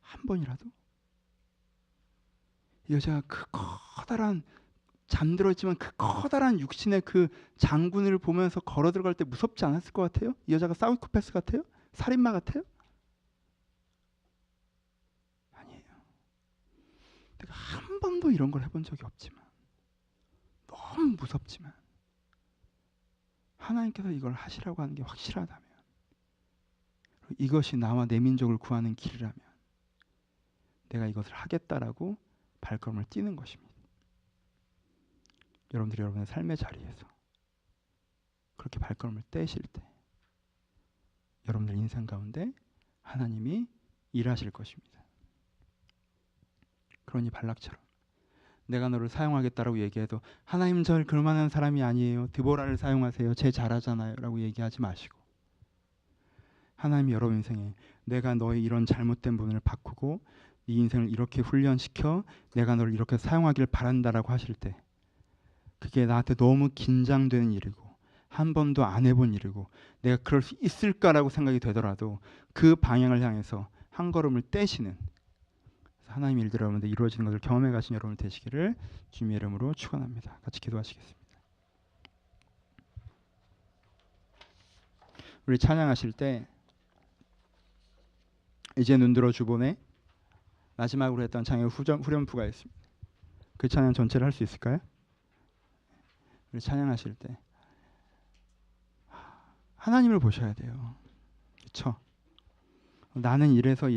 한 번이라도? 이 여자가 그 커다란, 잠들었지만 그 커다란 육신의 그 장군을 보면서 걸어 들어갈 때 무섭지 않았을 것 같아요? 이 여자가 사이코패스 같아요? 살인마 같아요? 아니에요. 내가 한 번도 이런 걸 해본 적이 없지만, 너무 무섭지만 하나님께서 이걸 하시라고 하는 게 확실하다면, 이것이 나와 내 민족을 구하는 길이라면 내가 이것을 하겠다라고 발걸음을 띄는 것입니다. 여러분들이 여러분의 삶의 자리에서 그렇게 발걸음을 떼실 때 여러분들 인생 가운데 하나님이 일하실 것입니다. 그러니 발락처럼 내가 너를 사용하겠다라고 얘기해도 하나님 절 그럴만한 사람이 아니에요, 드보라를 사용하세요, 쟤 잘하잖아요 라고 얘기하지 마시고, 하나님이 여러분 인생에 내가 너의 이런 잘못된 부분을 바꾸고 네 인생을 이렇게 훈련시켜 내가 너를 이렇게 사용하길 바란다라고 하실 때, 그게 나한테 너무 긴장되는 일이고 한 번도 안 해본 일이고 내가 그럴 수 있을까라고 생각이 되더라도 그 방향을 향해서 한 걸음을 떼시는 하나님의 일들 여러분들 이루어지는 것을 경험해 가신 여러분 되시기를 주님의 이름으로 축원합니다. 같이 기도하시겠습니다. 우리 찬양하실 때 이제 눈들어 주보네 마지막으로 했던 찬양 후렴부가 있습니다. 그 찬양 전체를 할 수 있을까요? 우리 찬양하실 때 하나님을 보셔야 돼요. 그렇죠? 나는 이래서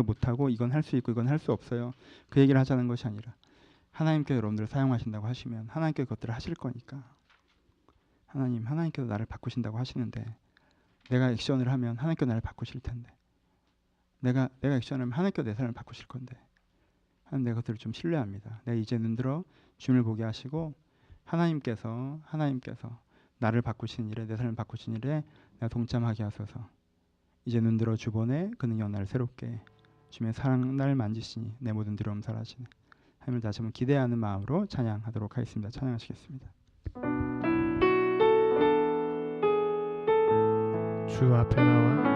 못하고 이건 할 수 있고 이건 할 수 없어요, 그 얘기를 하자는 것이 아니라 하나님께서 여러분들을 사용하신다고 하시면 하나님께서 그것들을 하실 거니까, 하나님께서 나를 바꾸신다고 하시는데 내가 액션을 하면 하나님께서 나를 바꾸실 텐데, 내가 액션을 하면 하나님께서 내 삶을 바꾸실 건데, 하나님 내가 그것들을 좀 신뢰합니다. 내가 이제 눈들어 주님을 보게 하시고 하나님께서 나를 바꾸시는 일에, 내 삶을 바꾸시는 일에 내가 동참하게 하소서. 이제 눈들어 주보네 그는 나를 새롭게 주님의 사랑 날 만지시니 내 모든 두려움 사라지네. 하나님을 다시 한번 기대하는 마음으로 찬양하도록 하겠습니다. 찬양하시겠습니다. 주 앞에 나와,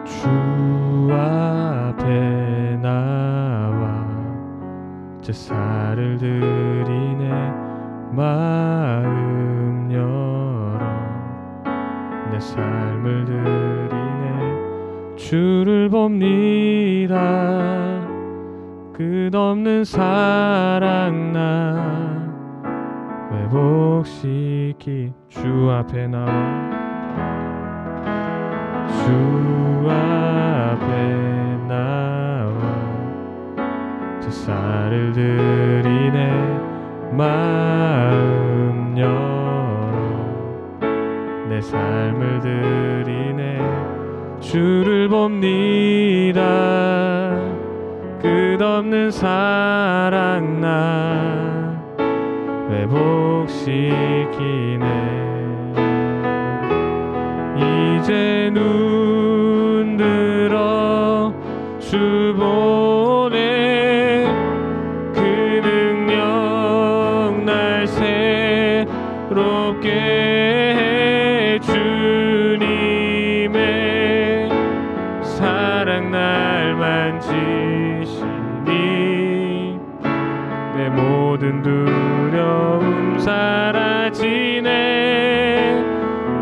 주 앞에 나와 제사를 드리네 마음 열어 내 삶을 드리네 주를 봅니다. 끝없는 사랑 나 회복시키 주 앞에 나와, 주 앞에 나와 제사를 드리네 마음 열어 내 삶을 드리네 주를 봅니다. 끝없는 사랑 나 회복시키네. 이제 눈들어 주 보네 그 능력 날 새롭게 해 주님의 사랑 날 만지시니 내 모든 두려움 사라지네.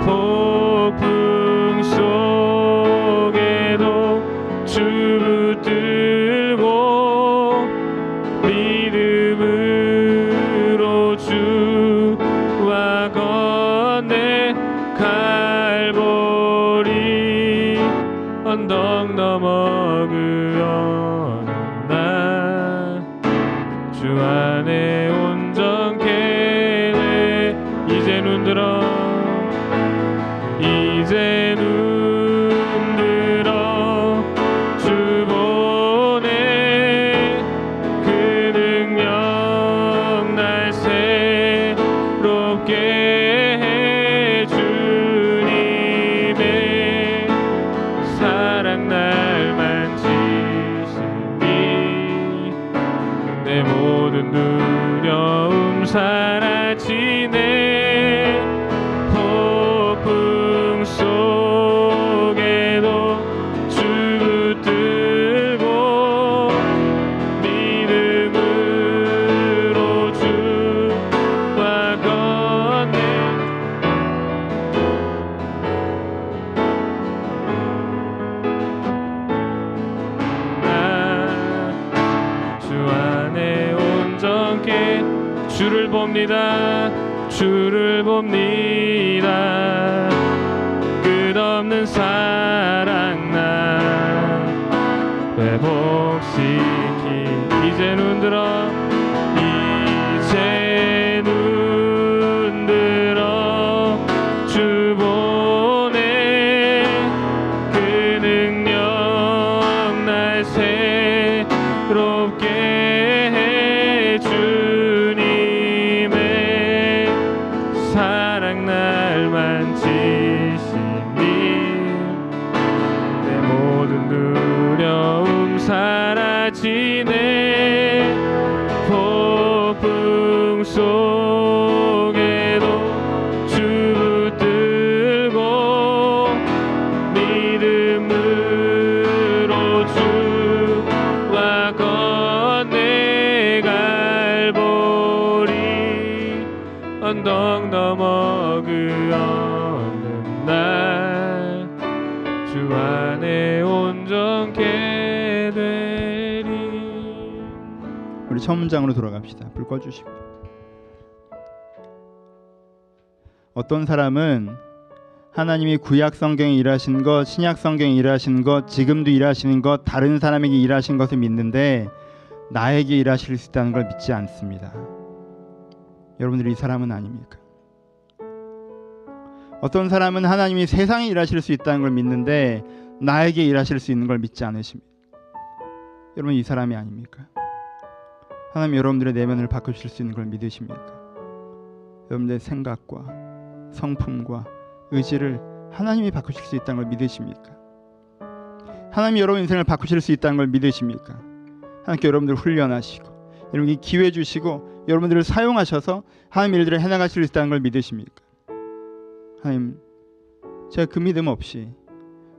폭풍 속에도 주 붙들고 믿음으로 주와 건네 갈보리 언덕 넘어 그 어느 날 주 안에 온전케 돼. 이제 눈들어 이제 눈들어 주 보네 그 능력 날 새롭게 해 주님의 사랑 날 만지시니 내 모든 두려움 주를 봅니다. 주를 봅니다. 끝없는 사랑 나 회복시키 이제 눈들어 이제 눈들어 주 보내 그 능력 날 새롭게 해 주님의 사랑 날 만지시니 내 모든 두려움 사라지네 폭풍 속에도 주 붙들고 믿음으로 주와 건네갈 보리 언덕 넘어 그 어느 날 주 안에 온전케 되리. 우리 첫 문장으로 돌아갑시다. 불 꺼주시고. 어떤 사람은 하나님이 구약 성경에 일하신 것, 신약 성경에 일하신 것, 지금도 일하시는 것, 다른 사람에게 일하신 것을 믿는데 나에게 일하실 수 있다는 걸 믿지 않습니다. 여러분들이 이 사람은 아닙니까? 어떤 사람은 하나님이 세상에 일하실 수 있다는 걸 믿는데 나에게 일하실 수 있는 걸 믿지 않으십니다. 여러분 이 사람이 아닙니까? 하나님 여러분들의 내면을 바꾸실 수 있는 걸 믿으십니까? 여러분들의 생각과 성품과 의지를 하나님이 바꾸실 수 있다는 걸 믿으십니까? 하나님이 여러분 인생을 바꾸실 수 있다는 걸 믿으십니까? 하나님께 여러분들을 훈련하시고 여러분에게 기회 주시고 여러분들을 사용하셔서 하나님 일들을 해나가실 수 있다는 걸 믿으십니까? 하나님, 제가 그 믿음 없이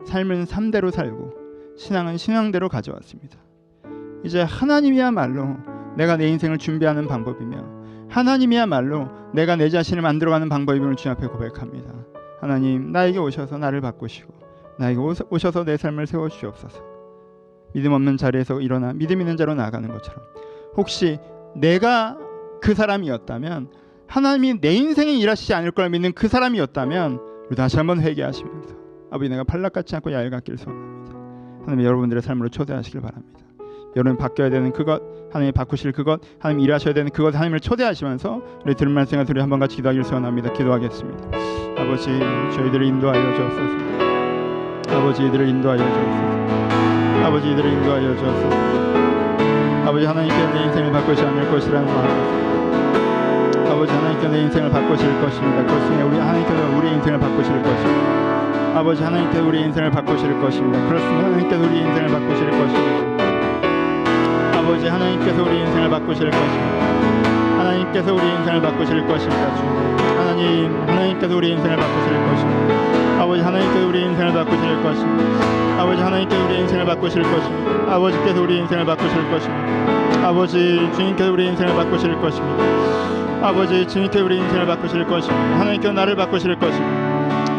삶은 삶대로 살고 신앙은 신앙대로 가져왔습니다. 이제 하나님이야말로 내가 내 인생을 준비하는 방법이며 하나님이야말로 내가 내 자신을 만들어가는 방법임을 주님 앞에 고백합니다. 하나님, 나에게 오셔서 나를 바꾸시고 나에게 오셔서 내 삶을 세워주시옵소서. 믿음 없는 자리에서 일어나 믿음 있는 자로 나아가는 것처럼 혹시 내가 그 사람이었다면 하나님이 내 인생에 일하시지 않을 걸 믿는 그 사람이었다면 우리 다시 한번 회개하시면서 아버지 내가 팔락같지 않고 야일 같기를 소원합니다. 하나님 여러분들의 삶으로 초대하시길 바랍니다. 여러분 바뀌어야 되는 그것, 하나님이 바꾸실 그것, 하나님 일하셔야 되는 그것 하나님을 초대하시면서 우리 들은 말씀과 둘이 한번 같이 기도하기를 소원합니다. 기도하겠습니다. 아버지 저희들을 인도하여 주옵소서. 아버지 이들을 인도하여 주옵소서. 아버지 이들을 인도하여 주옵소서. 아버지 하나님께 내 인생을 바꾸지 않을 것이라는 마음 아버지 하나님께 내 인생을 바꾸실 것입니다. 그렇습니다. 우리 하나님께서 우리 인생을 바꾸실 것입니다. 아버지 하나님께서 우리 인생을 바꾸실 것입니다. 그렇습니다. 하나님께서 우리 인생을 바꾸실 것입니다. 아버지 하나님께서 우리 인생을 바꾸실 것입니다. 하나님께서 우리 인생을 바꾸실 것입니다. 주 하나님께서 우리 인생을 바꾸실 것입니다. 아버지 하나님께서 우리 인생을 바꾸실 것입니다. 아버지 하나님께서 우리 인생을 바꾸실 것입니다. 아버지께서 우리 인생을 바꾸실 것입니다. 아버지 주님께서 우리 인생을 바꾸실 것입니다. 아버지 주님께서 우리 인생을 바꾸실 것입니다. 하나님께서 나를 바꾸실 것입니다.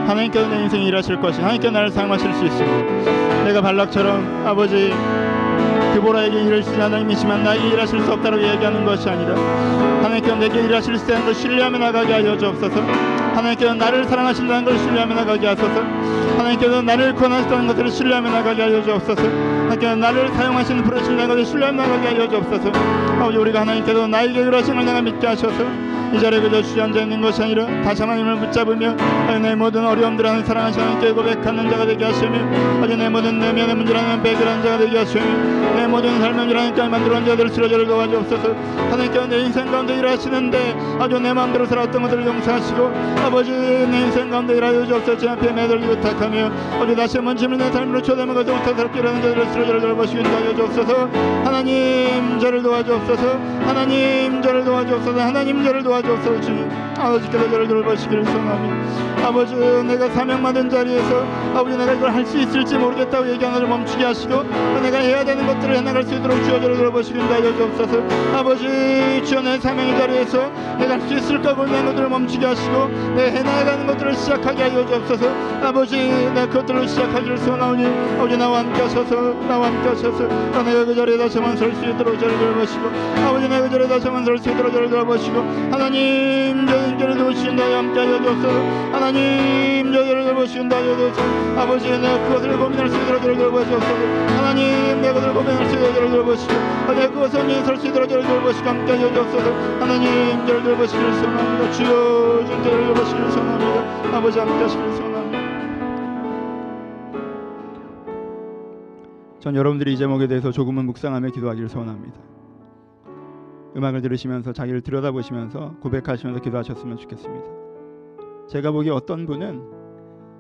하나님께서 내 인생에 일하실 것입니다. 하나님께서 나를 사용하실 수 있습니다. 내가 발락처럼 아버지 드보라에게 일하시는 하나님이시만 나에게 일하실 수 없다고 얘기하는 것이 아니라 하나님께서 내게 일하실 수 있다는 걸 신뢰하며 나가게 하여 주옵소서. 하나님께서 나를 사랑하신다는 걸 신뢰하며 나가게 하소서. 하나님께서 나를 구원하신다는 것을 신뢰하며 나가게 하여 주옵소서. 하나님께서 나를 사용하시는 부르신다는 것을 신뢰하며 나가게 하여 주옵소서. 아버지 우리가 하나님께서 나에게 일하신 걸 내가 믿게 하셔서 이 자리에 그저 주저앉아 있는 것이 아니라 다시 하나님을 붙잡으며 내 모든 어려움들 하는 사랑하시는 하나님께 고백하는 자가 되게 하시며 아주 내 모든 내면의 문제를 하는 배결하는 자가 되게 하시며 내 모든 삶의 문제를 하나님께 만들어온 자들을 쓰러져를 도와주옵소서. 하나님께서 내 인생 가운데 일하시는데 아주 내 마음대로 살았던 것들을 용서하시고 아버지 내 인생 가운데 일하여 주옵소서. 제 앞에 매달리 부탁하며 아버지 다시 한번 짐을 내 삶으로 초대하며 가서 우타스럽게 일하는 자들을 쓰러져를 돌보시기 하여 주옵소서. 하나님 저를 도와주옵소서. 하나님 저를 도와주옵소서. 하나님 저를 도와주옵소서. 주님 아버지께서 저를 돌보시기를 소원합니다. 아버지 내가 사명받은 자리에서 아버지 내가 이걸 할 수 있을지 모르겠다고 얘기하는 것을 멈추게 하시고 내가 해야 되는 것들을 해나갈 수 있도록 주여 저를 돌보시기를 하여 주옵소서. 아버지 주여 내 사명의 자리에서 내가 할 수 있을까 고민하는 것들을 멈추게 하시고 내가 해나가는 것들을 시작하게 하여 주옵소서. 아버지 내가 그것들을 시작하기를 소원하오니 아버지 나와 함께 하셔서 내가 그 자리에 다시 한번 설 수 있도록 저를 돌보시고 아버지 내가 그 자리에 다시 한번 설 수 있도록 저를 돌보시고 하나님 저를 도우신다 함께 하여 주옵소서. 하나님 저를 도우신다 하여 주옵소서. 아버지 내가 그것을 고민할 수 있도록 저를 돌보시옵소서. 하나님 내가 그것을 고민할 수 있도록 저를 돌보시고 내가 그것을 온전히 설 수 있도록 저를 돌보시고 함께 하여 주옵소서. 하나님 저를 돌보시기를 소원합니다. 주여 저를 돌보시기를 소원합니다. 아버지 함께 하시기를 소원합니다. 전 여러분들이 이 제목에 대해서 조금은 묵상하며 기도하기를 소원합니다. 음악을 들으시면서 자기를 들여다보시면서 고백하시면서 기도하셨으면 좋겠습니다. 제가 보기에 어떤 분은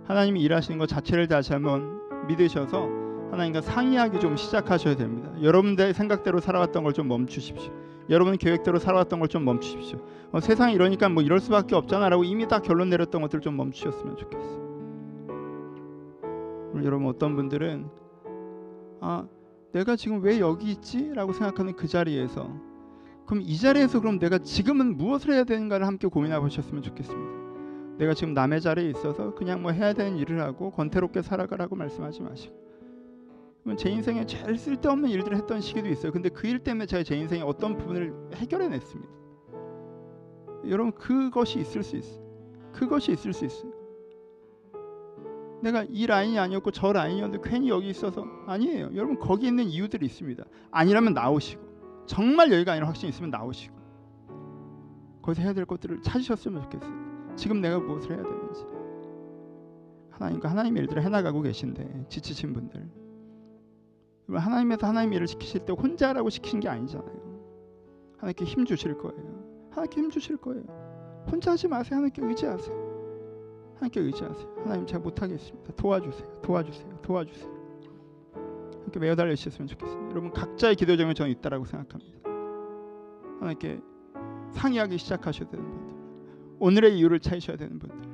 하나님이 일하시는 것 자체를 다시 한번 믿으셔서 하나님과 상의하기 좀 시작하셔야 됩니다. 여러분들의 생각대로 살아왔던 걸 좀 멈추십시오. 여러분 계획대로 살아왔던 걸 좀 멈추십시오. 세상이 이러니까 뭐 이럴 수밖에 없잖아 라고 이미 다 결론 내렸던 것들 좀 멈추셨으면 좋겠어요. 여러분 어떤 분들은 내가 지금 왜 여기 있지? 라고 생각하는 그 자리에서 그럼 이 자리에서 그럼 내가 지금은 무엇을 해야 되는가를 함께 고민해 보셨으면 좋겠습니다. 내가 지금 남의 자리에 있어서 그냥 뭐 해야 되는 일을 하고 권태롭게 살아가라고 말씀하지 마시고 제 인생에 제일 쓸데없는 일들을 했던 시기도 있어요. 근데 그 일 때문에 제가 제 인생의 어떤 부분을 해결해냈습니다. 여러분 그것이 있을 수 있어요. 그것이 있을 수 있어요. 내가 이 라인이 아니었고 저 라인이었는데 괜히 여기 있어서 아니에요. 여러분 거기 있는 이유들이 있습니다. 아니라면 나오시고 정말 여기가 아니라 확신이 있으면 나오시고 거기서 해야 될 것들을 찾으셨으면 좋겠어요. 지금 내가 무엇을 해야 되는지 하나님과 하나님의 일들을 해나가고 계신데 지치신 분들 하나님에서 하나님의 일을 시키실 때 혼자 하라고 시키신 게 아니잖아요. 하나님께 힘 주실 거예요. 하나님께 힘 주실 거예요. 혼자 하지 마세요. 하나님께 의지하세요. 하나님께 의지하세요. 하나님 제가 못하겠습니다. 도와주세요. 하나님께 매어달려 주셨으면 좋겠습니다. 여러분 각자의 기도 제목이 저는 있다라고 생각합니다. 하나님께 상의하기 시작하셔야 되는 분들, 오늘의 이유를 찾으셔야 되는 분들,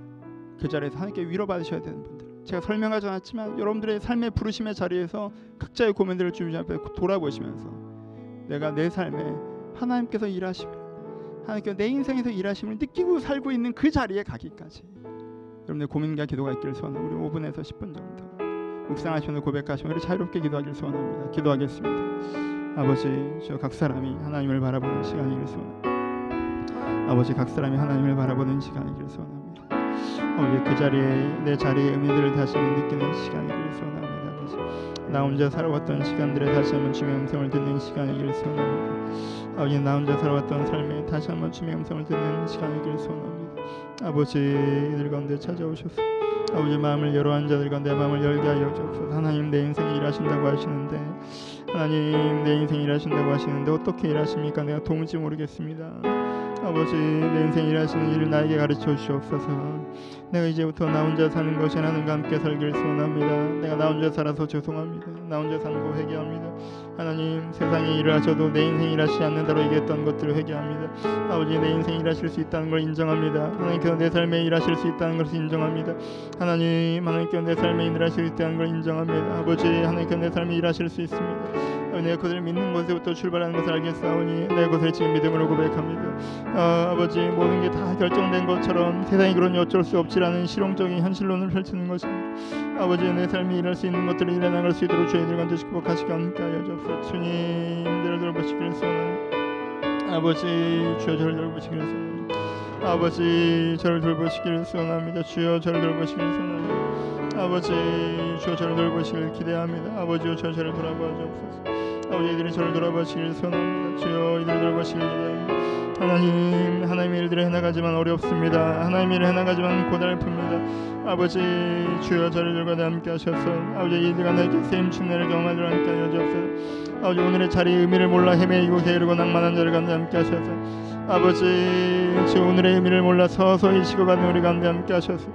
그 자리에서 하나님께 위로받으셔야 되는 분들, 제가 설명하지 않았지만 여러분들의 삶의 부르심의 자리에서 각자의 고민들을 주님 앞에 돌아보시면서 내가 내 삶에 하나님께서 일하심을, 하나님께서 내 인생에서 일하심을 느끼고 살고 있는 그 자리에 가기까지 여러분의 고민과 기도가 있기를 소원합니다. 우리 5분에서 10분 정도 묵상하시면서 고백하시면 우리 자유롭게 기도하기를 소원합니다. 기도하겠습니다. 아버지, 저 각 사람이 하나님을 바라보는 시간이기를 소원합니다. 아버지, 각 사람이 하나님을 바라보는 시간이기를 소원합니다. 아버지, 그 자리에 내 자리의 의미들을 다시 한번 느끼는 시간이기를 소원합니다. 아버지, 나 혼자 살아왔던 시간들에 다시 한번 주의 음성을 듣는 시간이기를 소원합니다. 아버지, 나 혼자 살아왔던 삶에 다시 한번 주의 음성을 듣는 시간이기를 소원합니다. 아버지, 이들 가운데 찾아오셔서 아버지 마음을 열어한 자들 가운데 마음을 열게 하여 주옵소서. 하나님 내 인생에 일하신다고 하시는데 하나님 내 인생에 일하신다고 하시는데 어떻게 일하십니까? 내가 도무지 모르겠습니다. 아버지, 내 인생 일하시는 일을 나에게 가르쳐 주시옵소서. 내가 이제부터 나 혼자 사는 것이 하나님과 함께 살기를 소원합니다. 내가 나 혼자 살아서 죄송합니다. 나 혼자 사는 거 회개합니다. 하나님, 세상에 일을 하셔도 내 인생 일하시지 않는다로 얘기했던 것들을 회개합니다. 아버지, 내 인생 일하실 수 있다는 걸 인정합니다. 하나님께서 내 삶에 일하실 수 있다는 것을 인정합니다. 하나님께서 내 삶에 일하실 수 있다는 걸 인정합니다. 아버지, 하나님께서 내 삶에 일하실 수 있습니다. 내가 그들을 믿는 것에부터 출발하는 것을 알겠사오니 내가 그것을 지금 믿음으로 고백합니다. 아버지, 모든 게 다 결정된 것처럼 세상이 그러니 어쩔 수 없지라는 실용적인 현실론을 펼치는 것이 아버지, 내 삶이 일할 수 있는 것들을 일해 나갈 수 있도록 주의 이름을 간절히 축복하시기 함께 하여 주옵소서. 주님들을 돌보시기를 소원합니다. 아버지, 주여 저를 돌보시기를 소원합니다. 아버지, 저를 돌보시기를 소원합니다. 주여 저를 돌보시기를 소원합니다. 아버지, 주여 저를 돌보시기를 기대합니다. 아버지여, 주여 저를 돌아봐 주옵소서. 아버지, 이들이 저를 돌아보시기를 소원합니다. 주여 이들을 돌보시기를 기대합니다. 하나님의 일들을 해나가지만 어렵습니다. 하나님의 일을 해나가지만 고달픕니다. 아버지, 주여 저를 들과 함께 하셔서 아버지, 이들과 나에게 세임 충만을 경험하도록 함께 하여 주옵소서. 아버지, 오늘의 자리의 의미를 몰라 헤매이고 게으르고 낭만한 자를 가운데 함께 하셔서 아버지, 주 오늘의 의미를 몰라 서서히 식어가는 우리 가운데 함께 하셔서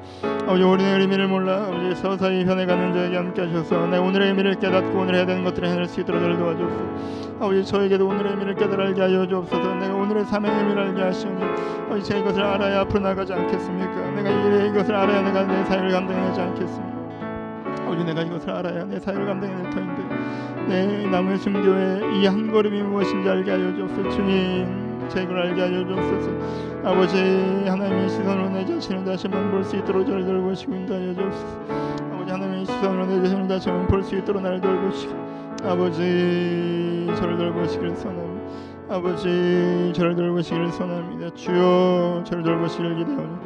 아버지, 오늘의 의미를 몰라 아버지 서서히 변해가는 자에게 함께 하셔서 내 오늘의 의미를 깨닫고 오늘 해야 되는 것들을 해낼 수 있도록 저를 도와주옵소서. 아버지, 저에게도 오늘의 의미를 깨달아 알게 하여 주옵소서. 내가 오늘의 삶의 의미를 알게 하시오니 아버지, 제가 이것을 알아야 앞으로 나가지 않겠습니까? 내가 이것을 알아야 내가 내 사역을 감당하지 않겠습니까? 아버지, 내가 이것을 알아야 내 사역을 감당해낼 터인데 내 남의 순교의 이 한 걸음이 무엇인지 알게 하여 주옵소서. 주님, 제 걸 알게 하여 주옵소서. 아버지 하나님의 시선으로 내 자신을 다시 한번 볼 수 있도록 저를 돌보시고 인도하여 주옵소서. 아버지 하나님의 시선으로 내 자신을 다시 한번 볼 수 있도록 나를 돌보시고 아버지 저를 돌보시기를 선합니다. 아버지 저를 돌보시기를 선합니다. 주여 저를 돌보시기를 기대하오니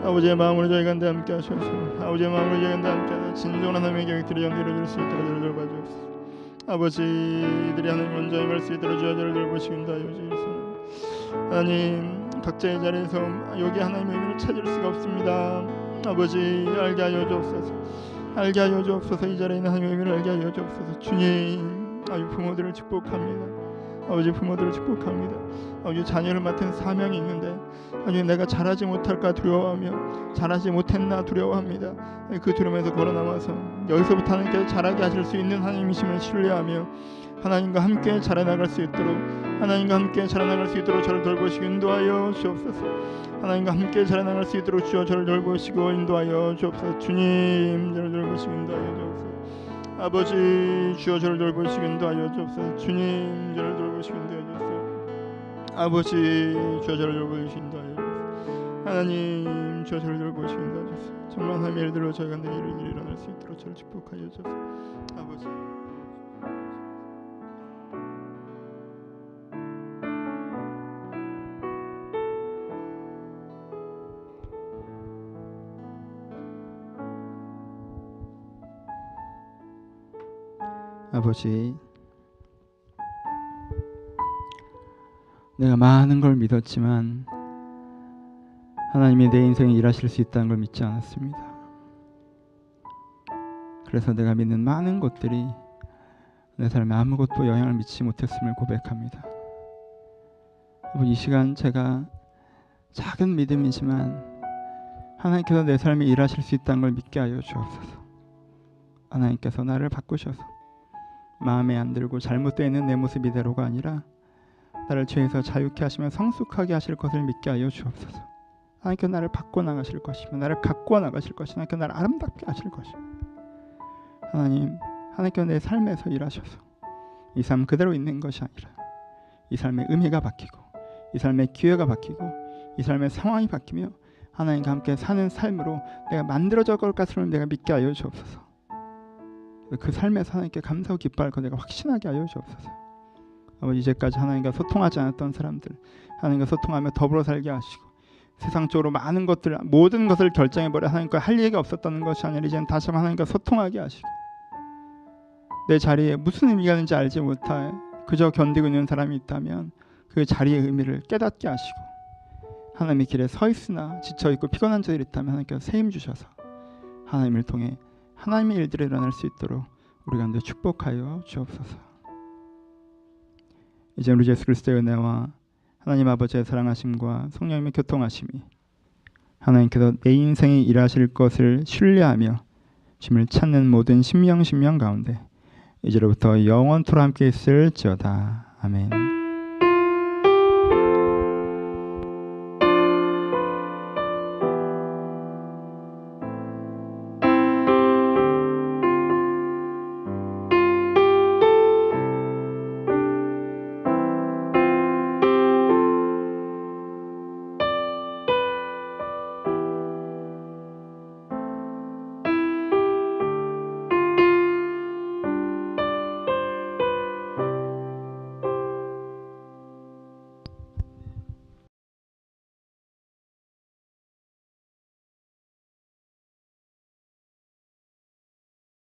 아버지의 마음으로 저희가 한데 함께 하셔서 아버지의 마음으로 저희가 한데 함께 하사 진정한 하나님의 계획들이 이루어질 수 있도록 저를 돌봐주옵소서. 아버지들이 하나님 먼저 임할 수 있도록 주여 저를 돌보시기 인도하여 주옵소서. 하나님 각자의 자리에서 여기 하나님의 의미를 찾을 수가 없습니다. 아버지 알게 하여 주옵소서. 알게 하여 주옵소서. 이 자리에 있는 하나님의 의미를 알게 하여 주옵소서. 주님 아유 부모들을 축복합니다. 아버지 부모들을 축복합니다. 아버지 자녀를 맡은 사명이 있는데 아버지 내가 잘하지 못할까 두려워하며 잘하지 못했나 두려워합니다. 그 두려움에서 걸어나와서 여기서부터 하나님께서 잘하게 하실 수 있는 하나님이심을 신뢰하며 하나님과 함께 자라나갈 수 있도록 하나님과 함께 자라나갈 수 있도록 저를 돌보시고 인도하여 주옵소서. 하나님과 함께 자라나갈 수 있도록 주여 저를 돌보시고 인도하여 주옵소서. 주님 저를 돌보시고 인도하여 주옵소서. 아버지 주여 저를 돌보시고 인도하여 주옵소서. 주님 저를 돌보시고 인도하여 주옵소서. 아버지 주여 저를 돌보시고 인도하여 주옵소서. 하나님 주여 저를 돌보시고 인도하여 주옵소서. 정말 하나님의 일들로 저희가 내 일을 일어날 수 있도록 저를 축복하여 주옵소서. 아버지 아버지 내가 많은 걸 믿었지만 하나님이 내 인생에 일하실 수 있다는 걸 믿지 않았습니다. 그래서 내가 믿는 많은 것들이 내 삶에 아무것도 영향을 미치지 못했음을 고백합니다. 이 시간 제가 작은 믿음이지만 하나님께서 내 삶에 일하실 수 있다는 걸 믿게 하여 주옵소서. 하나님께서 나를 바꾸셔서 마음에 안 들고 잘못되어 있는 내 모습 이대로가 아니라 나를 죄에서 자유케 하시며 성숙하게 하실 것을 믿게 하여 주옵소서. 하나님께서 나를 바꿔나가실 것이며 나를 갖고 나가실 것이며 하나님께서 나를 아름답게 하실 것이며 하나님께서 내 삶에서 일하셔서 이 삶 그대로 있는 것이 아니라 이 삶의 의미가 바뀌고 이 삶의 기회가 바뀌고 이 삶의 상황이 바뀌며 하나님과 함께 사는 삶으로 내가 만들어져 갈 것을 내가 믿게 하여 주옵소서. 그 삶에서 하나님께 감사하고 기뻐할 것 내가 확신하게 하여 주옵소서. 아버지 이제까지 하나님과 소통하지 않았던 사람들 하나님과 소통하며 더불어 살게 하시고 세상적으로 많은 것들 모든 것을 결정해버려 하나님과 할 얘기가 없었다는 것이 아니라 이제는 다시 한번 하나님과 소통하게 하시고 내 자리에 무슨 의미가 있는지 알지 못해 그저 견디고 있는 사람이 있다면 그 자리의 의미를 깨닫게 하시고 하나님의 길에 서 있으나 지쳐있고 피곤한 자들이 있다면 하나님께서 세임 주셔서 하나님을 통해 하나님의 일들이 일어날 수 있도록 우리 가운데 축복하여 주옵소서. 이제 우리 예수 그리스도의 은혜와 하나님 아버지의 사랑하심과 성령님의 교통하심이 하나님께서 내 인생에 일하실 것을 신뢰하며 주님을 찾는 모든 심령 가운데 이제로부터 영원토록 함께 있을지어다. 아멘.